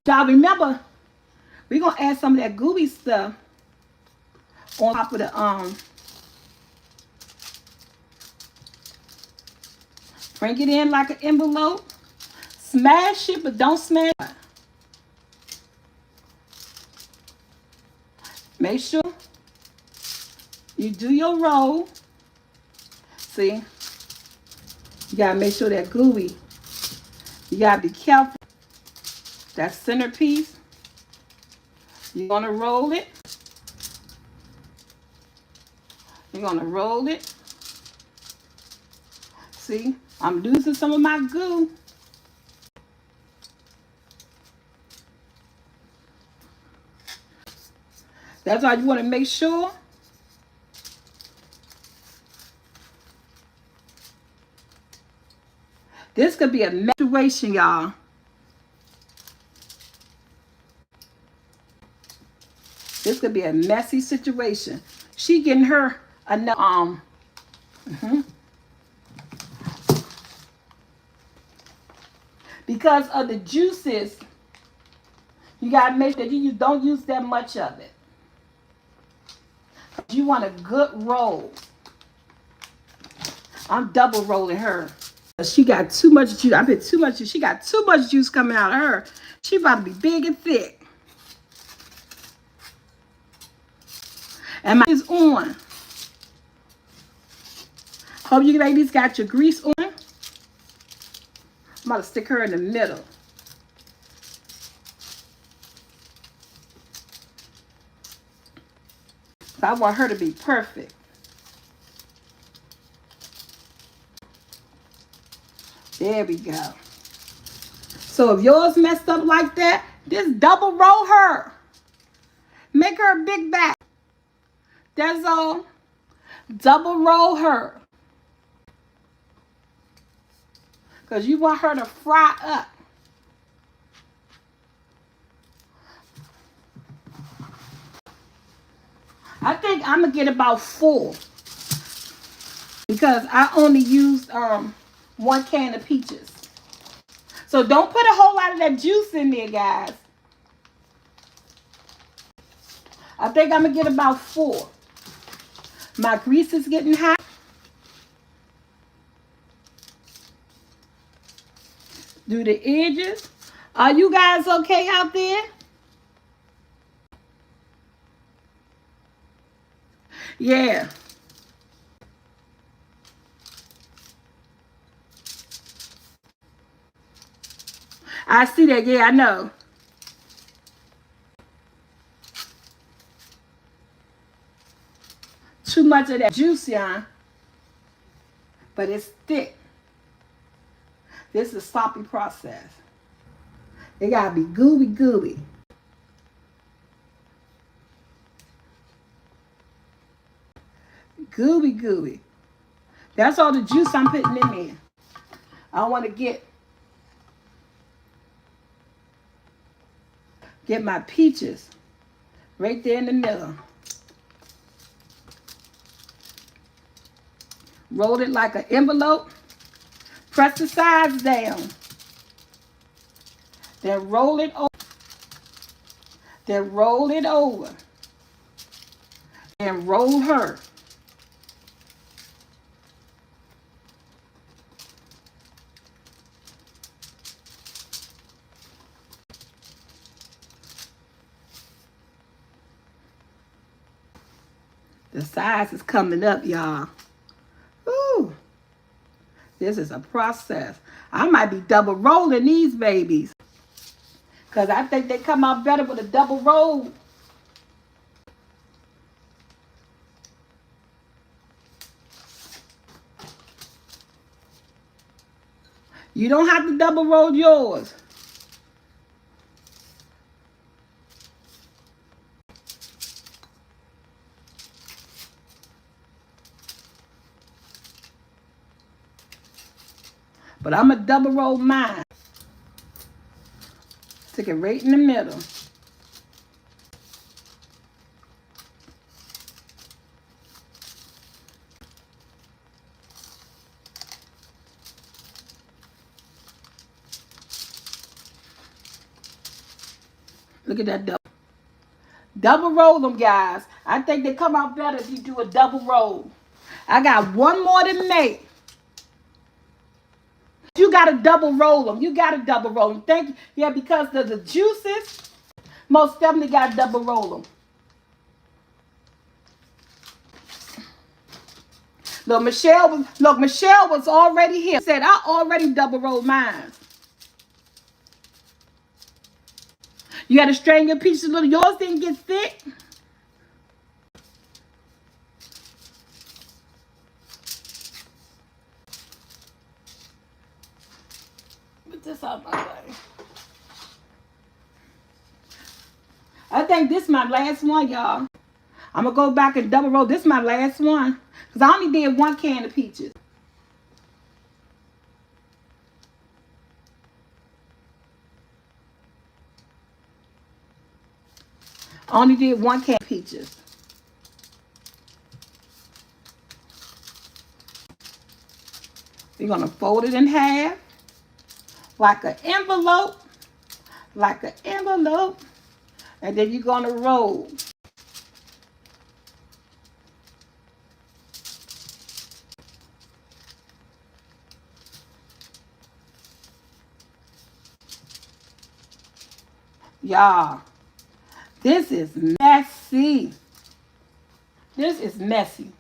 y'all remember, we're going to add some of that gooey stuff on top of the, bring it in like an envelope. Smash it, but don't smash it. Make sure you do your roll. See? You gotta make sure that gooey. You gotta be careful. That centerpiece. You're gonna roll it. You're gonna roll it. See? I'm losing some of my goo. That's why you want to make sure this could be a situation, y'all. This could be a messy situation. She getting her enough because of the juices. You gotta make sure you don't use that much of it. You want a good roll. I'm double rolling her. She got too much juice. I bet too much juice. She got too much juice coming out of her. She about to be big and thick. And my is on. Hope you ladies got your grease on. I'm about to stick her in the middle. I want her to be perfect. There we go. So if yours messed up like that, just double roll her. Make her a big back. That's all. Double roll her. Because you want her to fry up. I think I'm going to get about 4. Because I only used 1 can of peaches. So don't put a whole lot of that juice in there, guys. I think I'm going to get about 4. My grease is getting hot. Do the edges. Are you guys okay out there? Yeah. I see that. Yeah, I know. Too much of that juice, y'all. But it's thick. This is a sloppy process. It gotta be gooey, gooey. Gooey, gooey. That's all the juice I'm putting in there. I want to get my peaches right there in the middle. Roll it like an envelope. Press the sides down. Then roll it over. Then roll it over. And roll her. The size is coming up, y'all. Ooh. This is a process. I might be double rolling these babies. Because I think they come out better with a double roll. You don't have to double roll yours. But I'm going to double roll mine. Stick it right in the middle. Look at that double. Double roll them, guys. I think they come out better if you do a double roll. I got one more to make. You got to double roll them. You got to double roll them. Thank you. Yeah, because the juices, most definitely got to double roll them. Look, Michelle was already here. She said, I already double rolled mine. You got to strain your peaches a little. Yours didn't get thick. Put this out my way. I think this is my last one, y'all. I'm going to go back and double roll. This is my last one. Because I only did 1 can of peaches. I only did 1 can of peaches. You're going to fold it in half. Like an envelope. Like an envelope. And then you're going to roll. Y'all, this is messy. This is messy.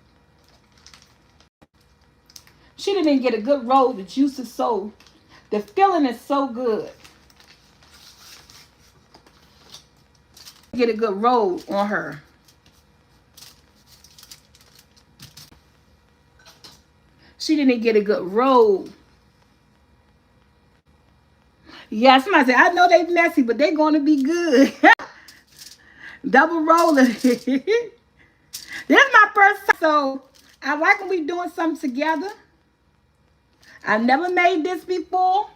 She didn't even get a good roll. The juice is the filling is so good. Get a good roll on her. She didn't get a good roll. Yeah, somebody said, I know they messy, but they're going to be good. Double rolling. This is my first time, so I like when we doing something together. I never made this before.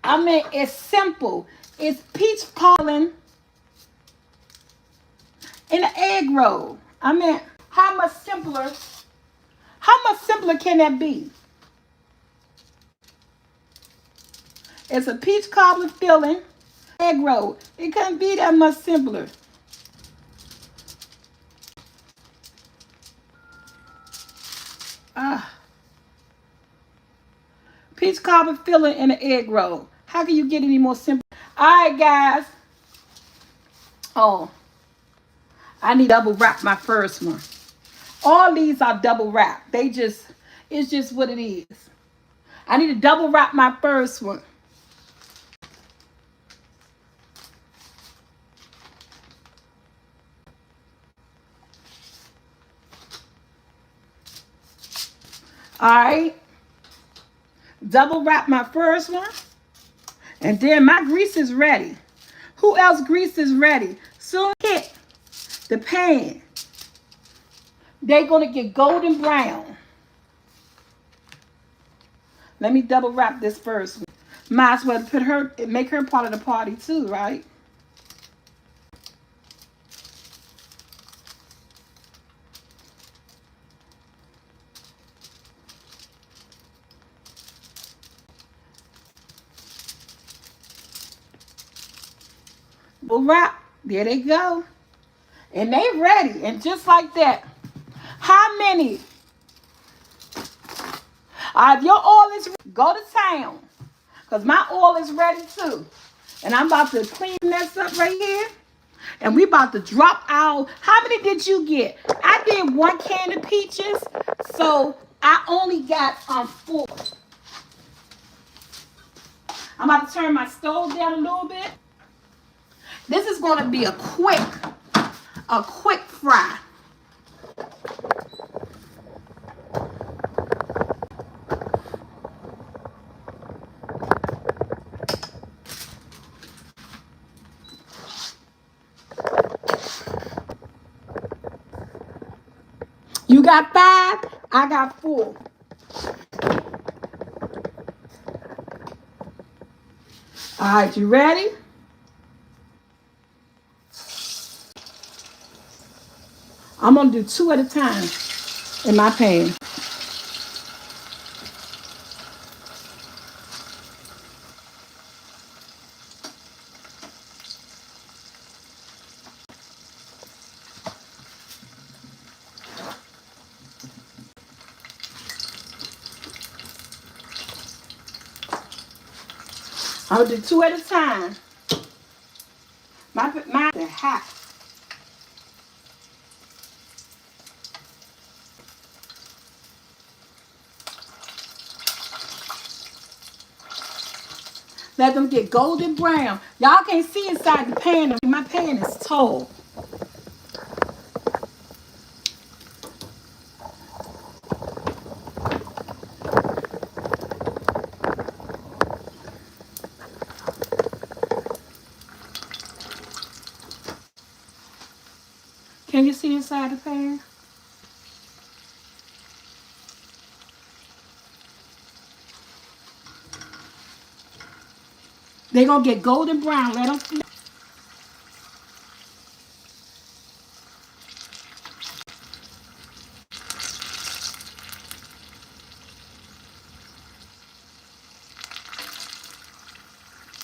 I mean, it's simple. It's peach cobbler in an egg roll. I mean, how much simpler can that be? It's a peach cobbler filling, egg roll. It couldn't be that much simpler. Peach cobbler filling in an egg roll. How can you get any more simple? All right, guys. Oh, I need to double wrap my first one. All these are double wrap. It's just what it is. I need to double wrap my first one. All right. Double wrap my first one. And then my grease is ready. Who else grease is ready? Soon hit the pan. They're going to get golden brown. Let me double wrap this first one. Might as well make her part of the party too, right? Double wrap. There they go. And they ready. And just like that. How many? If your oil is ready, go to town. Because my oil is ready too. And I'm about to clean this up right here. And we about to drop out. How many did you get? I did 1 can of peaches. So I only got 4. I'm about to turn my stove down a little bit. This is going to be a quick fry. You got 5, I got 4. All right, you ready? I'm going to do 2 at a time in my pan. I'll do 2 at a time. Mine is hot. Let them get golden brown. Y'all can't see inside the pan. My pan is tall. Can you see inside the pan? They're going to get golden brown. Let them flip.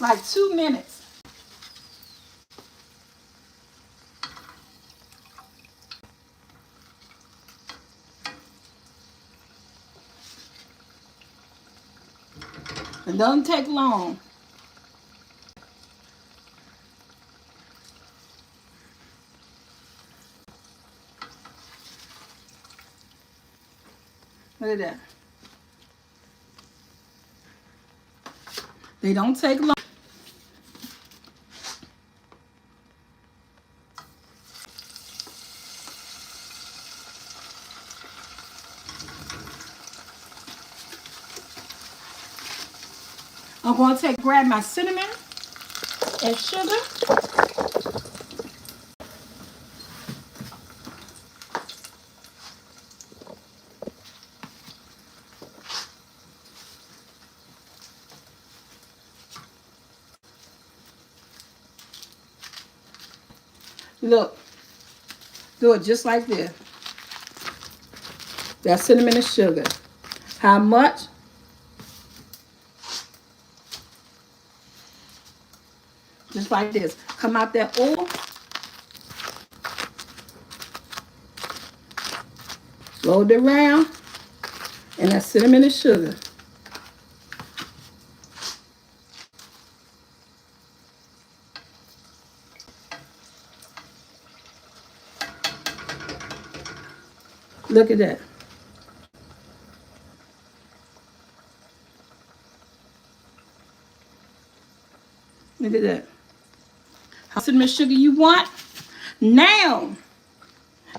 Like 2 minutes. It doesn't take long. Look at that. They don't take long. I'm going to grab my cinnamon and sugar. Look, do it just like this. That's cinnamon and sugar. How much? Just like this. Come out that oil. Roll it around. And that's cinnamon and sugar. Look at that. Look at that. How cinnamon sugar you want? Now,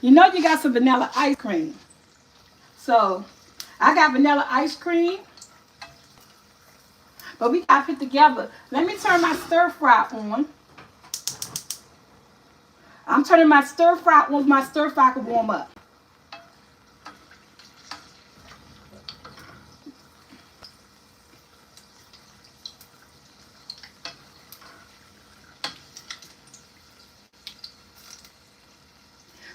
you know you got some vanilla ice cream. So, I got vanilla ice cream. But we got to put together. Let me turn my stir fry on. I'm turning my stir fry on. My stir fry can warm up.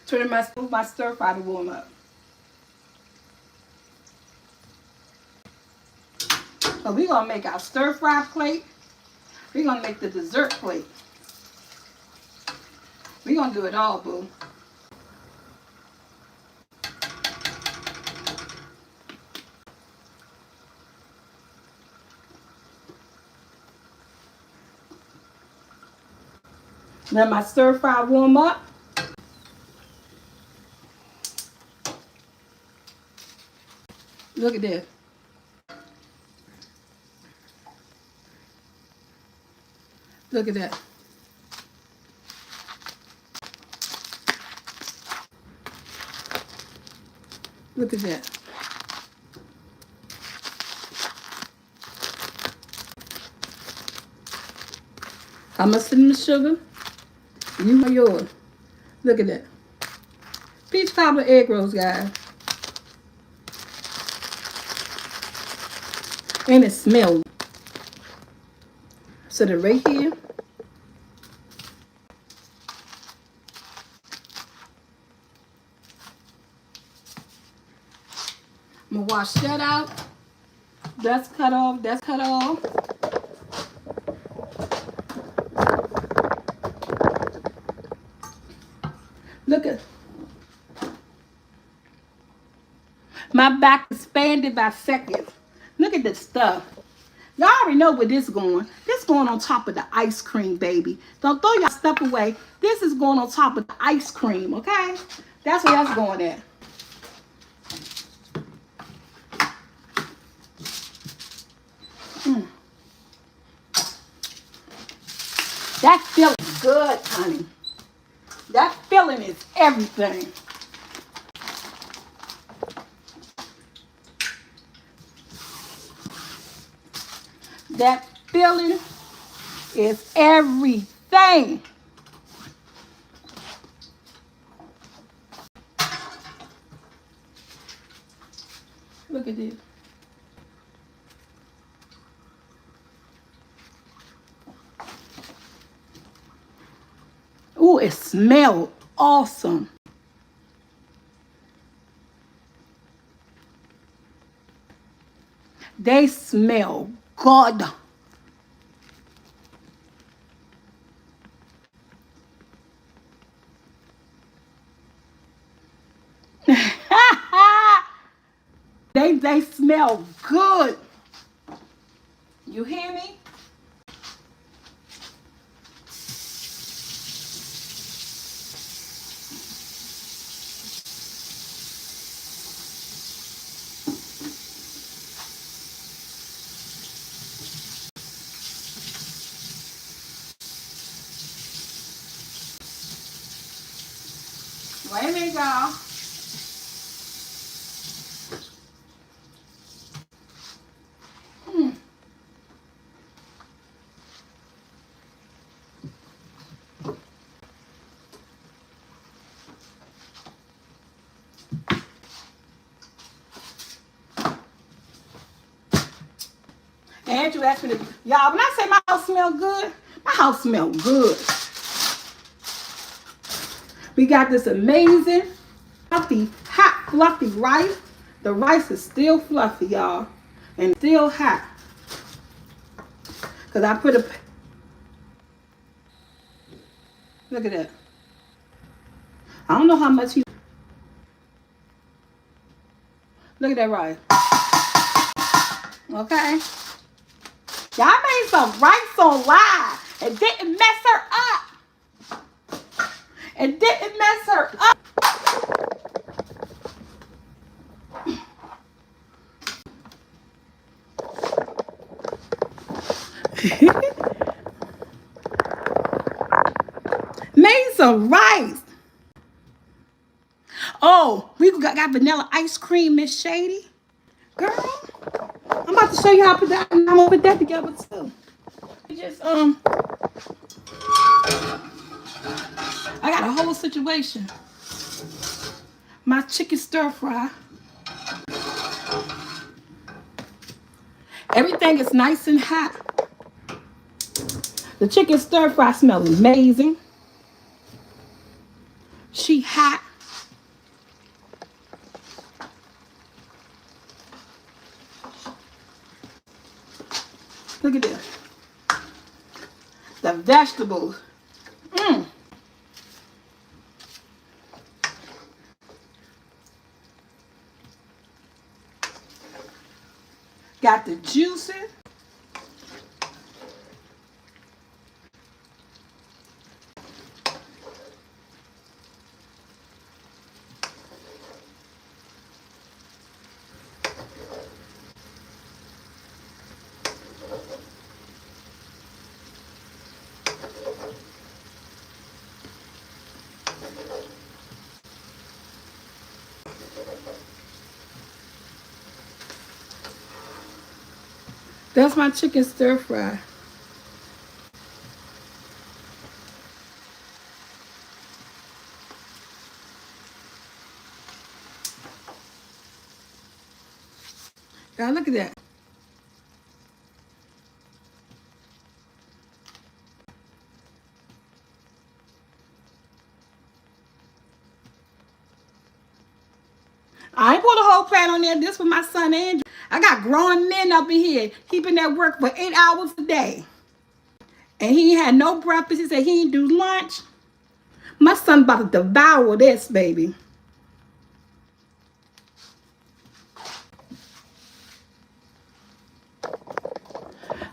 Turning my stir fry to warm up. So we're going to make our stir fry plate. We're going to make the dessert plate. We're going to do it all, boo. Let my stir fry warm up. Look at this. Look at that. Look at that. How much cinnamon sugar? You are yours. Look at that. Peach cobbler egg rolls, guys. And it smells. So they're right here. I'm gonna wash that out. That's cut off. That's cut off. Look at my back expanded by seconds. Look at this stuff. Y'all already know where this is going. This is going on top of the ice cream, baby. Don't throw your stuff away. This is going on top of the ice cream, okay? That's where that's going at. That feeling is good, honey. That feeling is everything. That feeling is everything. Look at this. Ooh, it smells awesome. They smell good. They smell good. You hear me? Wait a minute, y'all. Andrew asked me to, y'all, when I say my house smell good, my house smell good. We got this amazing, fluffy, hot, fluffy rice. The rice is still fluffy, y'all, and still hot. Because I put a... Look at that. I don't know how much he... Look at that rice. Okay? Y'all made some rice on live. It didn't mess her up. It didn't mess her up. Made some rice. Oh, we got vanilla ice cream, Miss Shady. Girl, I'm about to show you how to put that. I'm gonna put that together too. You just I got a whole situation. My chicken stir fry. Everything is nice and hot. The chicken stir fry smells amazing. She hot. Look at this. The vegetables. Got the juices. That's my chicken stir fry. Y'all look at that. I ain't put a whole pan on there. This for my son Andrew. I got grown men up in here keeping at work for 8 hours a day. And he ain't had no breakfast. He said he ain't do lunch. My son about to devour this, baby.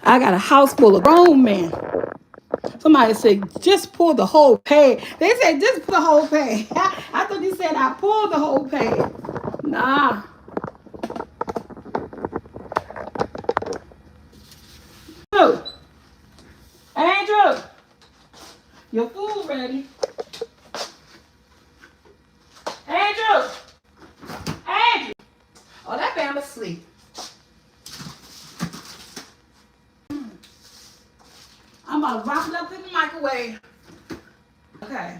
I got a house full of grown men. Somebody said, just pour the whole pan. They said, just pour the whole pan. I thought you said I poured the whole pan. Nah. Andrew, your food ready. Andrew. Oh, that man asleep. I'm about to wrap it up in the microwave. Okay.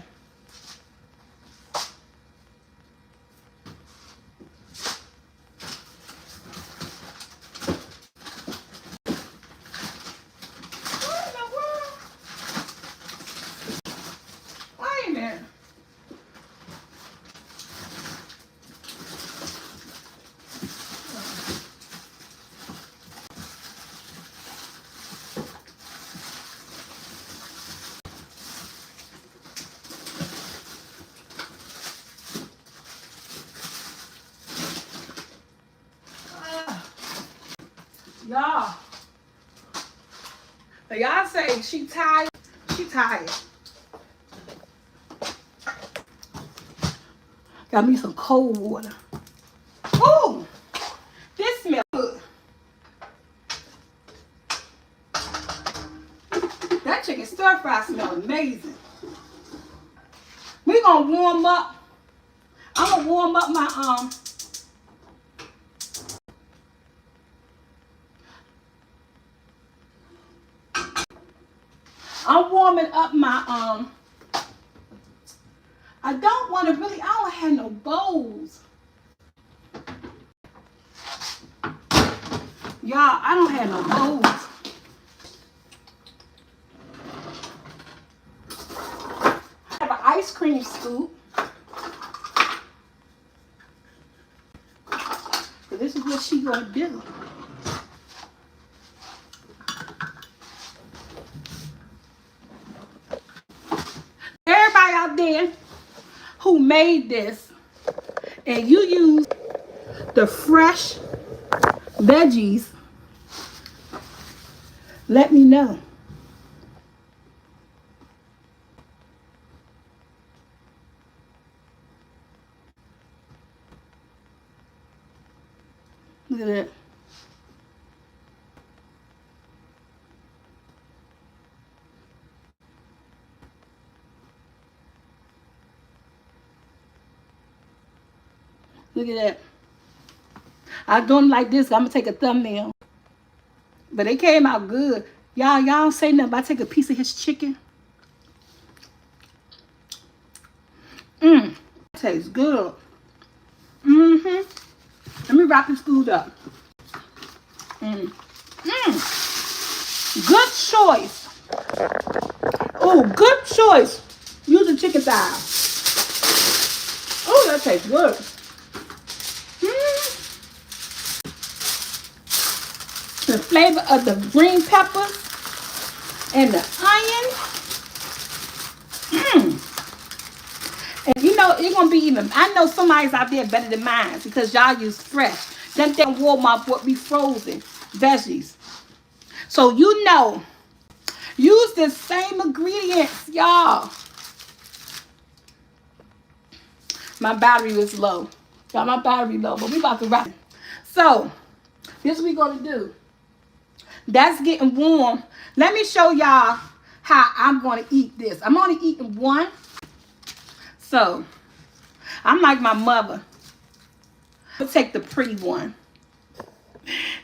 Wait a minute. Y'all say she tired. She tired. Got me some cold water. Ooh, this smells good. That chicken stir fry smells amazing. We're gonna warm up. I'm gonna warm up my I'm warming up my I don't want to really, I don't have no bowls. Y'all, I don't have no bowls. I have an ice cream cream scoop. So this is what she gonna do. Everybody out there who made this and you use the fresh veggies, let me know. Look at that. Look at that. I don't like this. I'm going to take a thumbnail. But it came out good. Y'all don't say nothing about take a piece of his chicken. Tastes good. Let me wrap this food up. Good choice. Oh, good choice. Use the chicken thigh. Oh, that tastes good. The flavor of the green peppers and the onion. And you know, it's going to be even. I know somebody's out there better than mine because y'all use fresh. Them damn Walmart would be frozen veggies. So you know, use the same ingredients, y'all. My battery was low. Got my battery low, but we about to wrap it. So, this we going to do. That's getting warm. Let me show y'all how I'm going to eat this. I'm only eating one. So, I'm like my mother. I'll take the pretty one.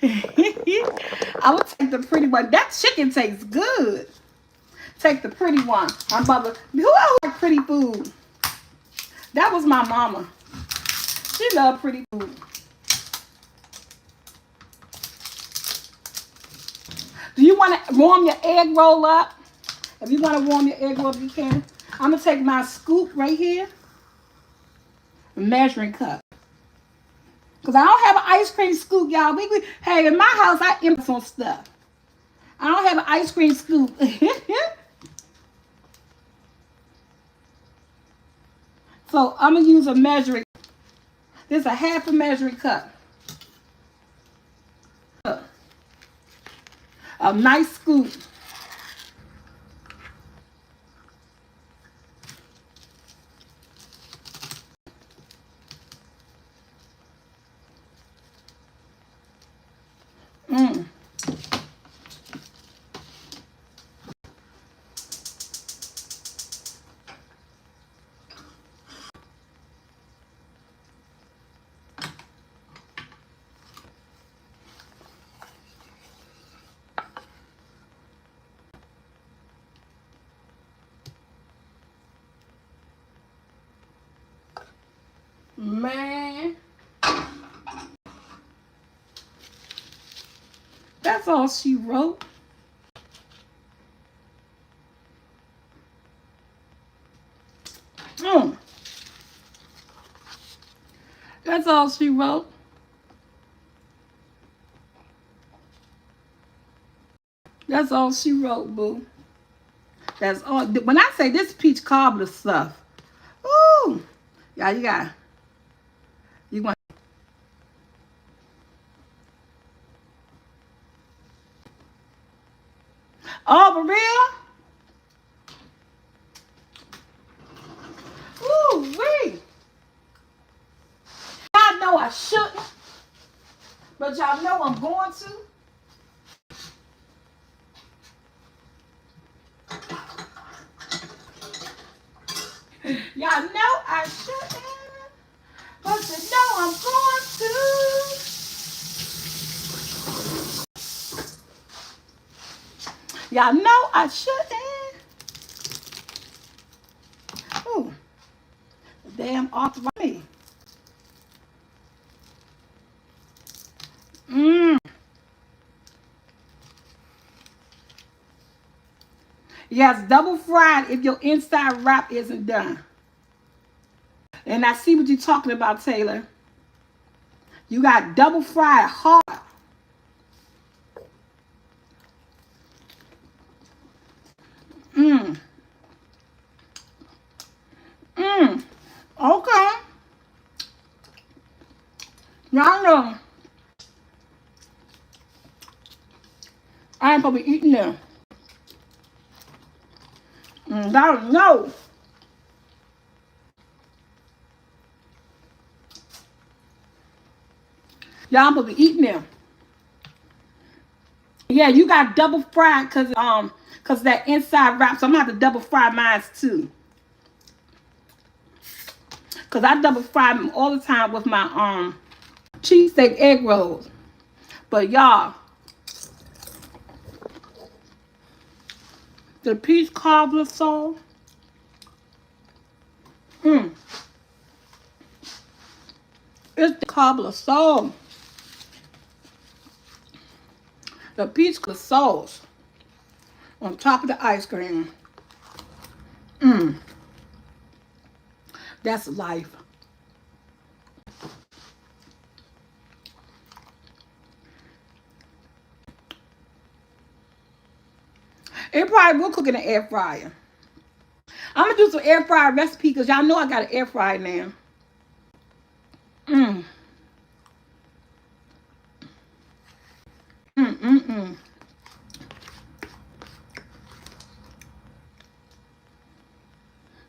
I will take the pretty one. That chicken tastes good. Take the pretty one. My mother. Who else like pretty food? That was my mama. She loved pretty food. Do you want to warm your egg roll up? If you want to warm your egg roll up, you can. I'm going to take my scoop right here. Measuring cup. Because I don't have an ice cream scoop, y'all. Hey, in my house, I import some stuff. I don't have an ice cream scoop. So I'm going to use a measuring. This is a half a measuring cup. A nice scoop. Man, that's all she wrote. That's all she wrote. That's all she wrote, boo. That's all. When I say this peach cobbler stuff, ooh, yeah, you want. Oh, for real? Ooh, wee. Y'all know I shouldn't, but y'all know I'm going to. Y'all know I shouldn't, but you know I'm going to. Y'all know I shouldn't. Ooh, the damn arthritis. Yes, double fried if your inside wrap isn't done. And I see what you're talking about, Taylor. You got double fried hard. Mmm. Mmm. Okay. Y'all know I ain't probably eating them. Y'all know. Y'all supposed to be eating them. Yeah, you got double fried cause that inside wrap. So I'm gonna have to double fry mine too. Cause I double fry them all the time with my cheesesteak egg rolls. But y'all, the peach cobbler soul. It's the cobbler soul. The peach cobbler sauce on top of the ice cream. That's life. It probably will cook in an air fryer. I'm gonna do some air fryer recipe because y'all know I got an air fryer now.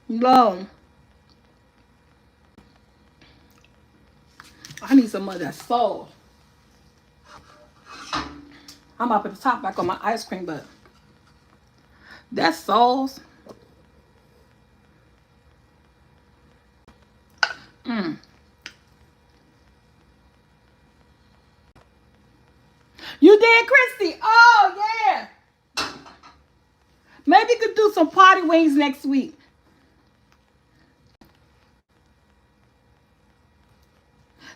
Lord, I need some of that sauce. I'm up at the top back on my ice cream, but that sauce. You did, Christy? Oh, yeah. Maybe you could do some party wings next week.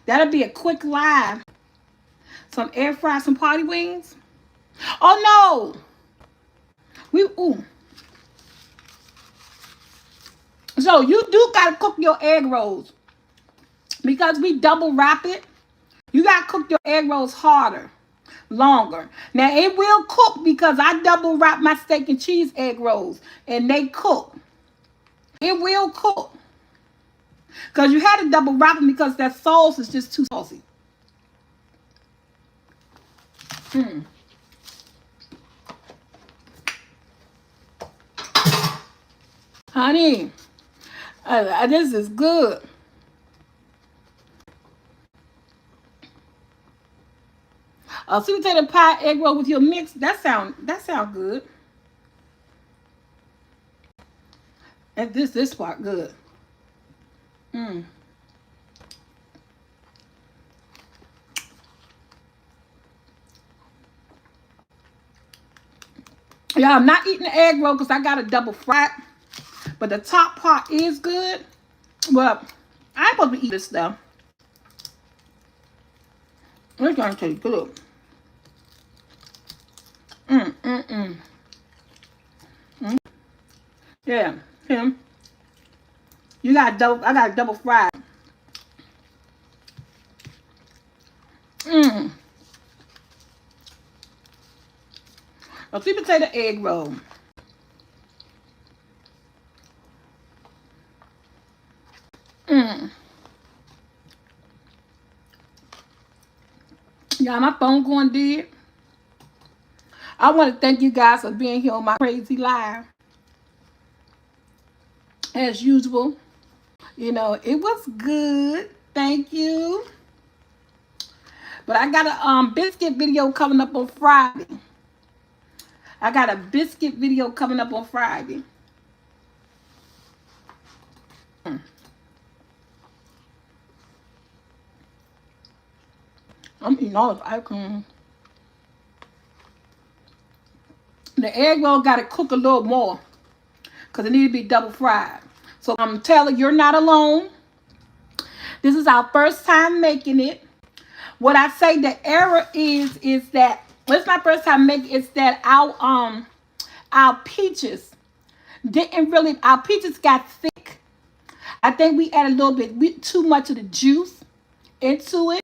That'll be a quick live. Some air fry, some party wings. Oh, no. Ooh. So you do got to cook your egg rolls. Because we double wrap it, you got to cook your egg rolls harder, longer. Now, it will cook because I double wrap my steak and cheese egg rolls, and they cook. It will cook. Because you had to double wrap them because that sauce is just too saucy. Honey, this is good. Sweet potato pie egg roll with your mix. That sound good. And this part good. Yeah, I'm not eating the egg roll because I got a double fry. But the top part is good. Well, I ain't supposed to eat this stuff. It's gonna taste good. Yeah, him. You got double. I got double fried. A sweet potato egg roll. Yeah, my phone going dead. I want to thank you guys for being here on my crazy live. As usual, you know, it was good. Thank you. But I got a biscuit video coming up on Friday. I got a biscuit video coming up on Friday. I'm eating all of ice cream. The egg roll got to cook a little more because it need to be double fried. So I'm telling you, you're not alone. This is our first time making it. What I say the error is that it's my first time making it's that our peaches didn't really, our peaches got thick. I think we add a little bit too much of the juice into it.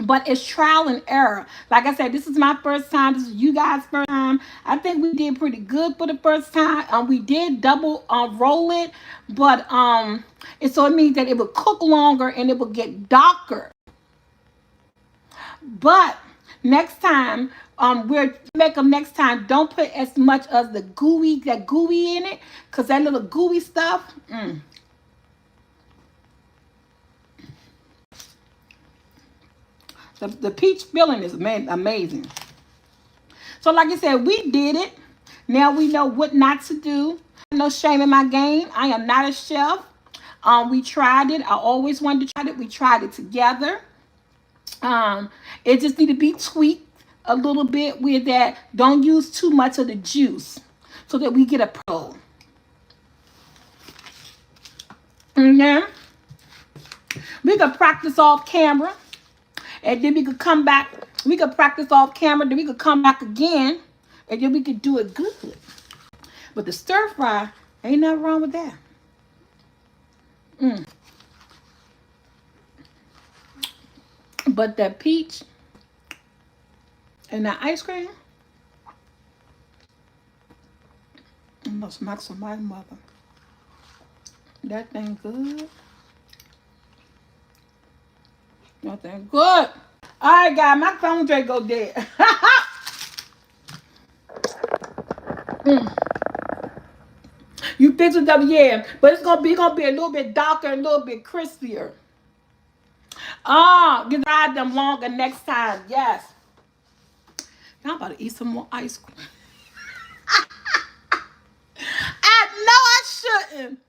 But it's trial and error. Like I said, this is my first time. This is you guys' first time. I think we did pretty good for the first time. We did double roll it, but and so it means that it will cook longer and it will get darker. But next time, we're make them next time. Don't put as much of the gooey in it, cause that little gooey stuff. The peach filling is amazing. So like I said, we did it. Now we know what not to do. No shame in my game. I am not a chef. We tried it. I always wanted to try it. We tried it together. It just need to be tweaked a little bit with that. Don't use too much of the juice so that we get a pro. Okay. We could practice off camera. And then we could come back. We could practice off camera. Then we could come back again. And then we could do it good. But the stir fry, ain't nothing wrong with that. But that peach and that ice cream, it must knock somebody's mother. That thing good. Nothing good. All right, guys, my phone tray go dead. You fix it up, yeah, but it's gonna be a little bit darker and a little bit crispier. You ride them longer next time. Yes. Now I'm about to eat some more ice cream. I know I shouldn't.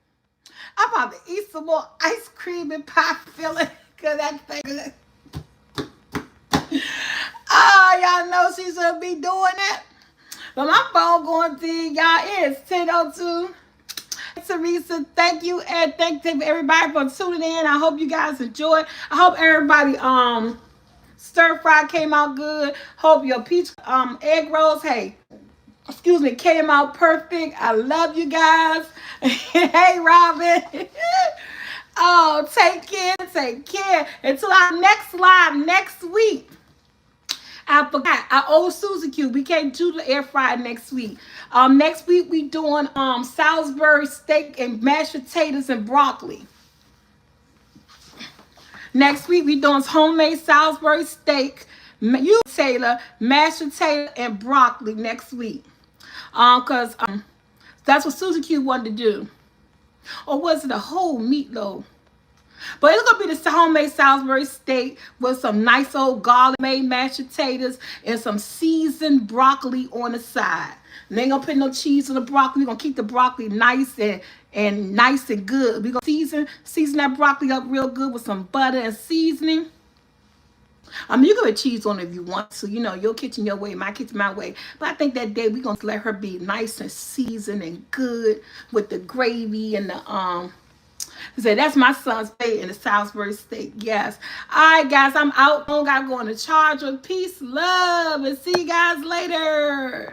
I'm about to eat some more ice cream and pie filling. Cause that thing. Oh, y'all know she should be doing it. But my phone going thing, y'all, is 10:02. Teresa, thank you, and thank everybody for tuning in. I hope you guys enjoyed. I hope everybody stir fry came out good. Hope your peach egg rolls, came out perfect. I love you guys. Hey, Robin. Oh, take care. Until our next live next week. I forgot. I owe Susie Q. We can't do the air fryer next week. Next week we doing Salisbury steak and mashed potatoes and broccoli. Next week we doing homemade Salisbury steak, Taylor, mashed potato and broccoli next week. Cause that's what Susie Q wanted to do. Or was it a whole meatloaf? But it's going to be the homemade Salisbury steak with some nice old garlic made mashed potatoes and some seasoned broccoli on the side. And they ain't going to put no cheese on the broccoli. We're going to keep the broccoli nice and nice and good. We're going to season that broccoli up real good with some butter and seasoning. You can put cheese on it if you want to. You know, your kitchen your way, my kitchen my way. But I think that day we're going to let her be nice and seasoned and good with the gravy and the that's my son's favorite in the Salisbury steak. Yes. All right, guys, I'm out. I gotta go on the charger. Peace, love, and see you guys later.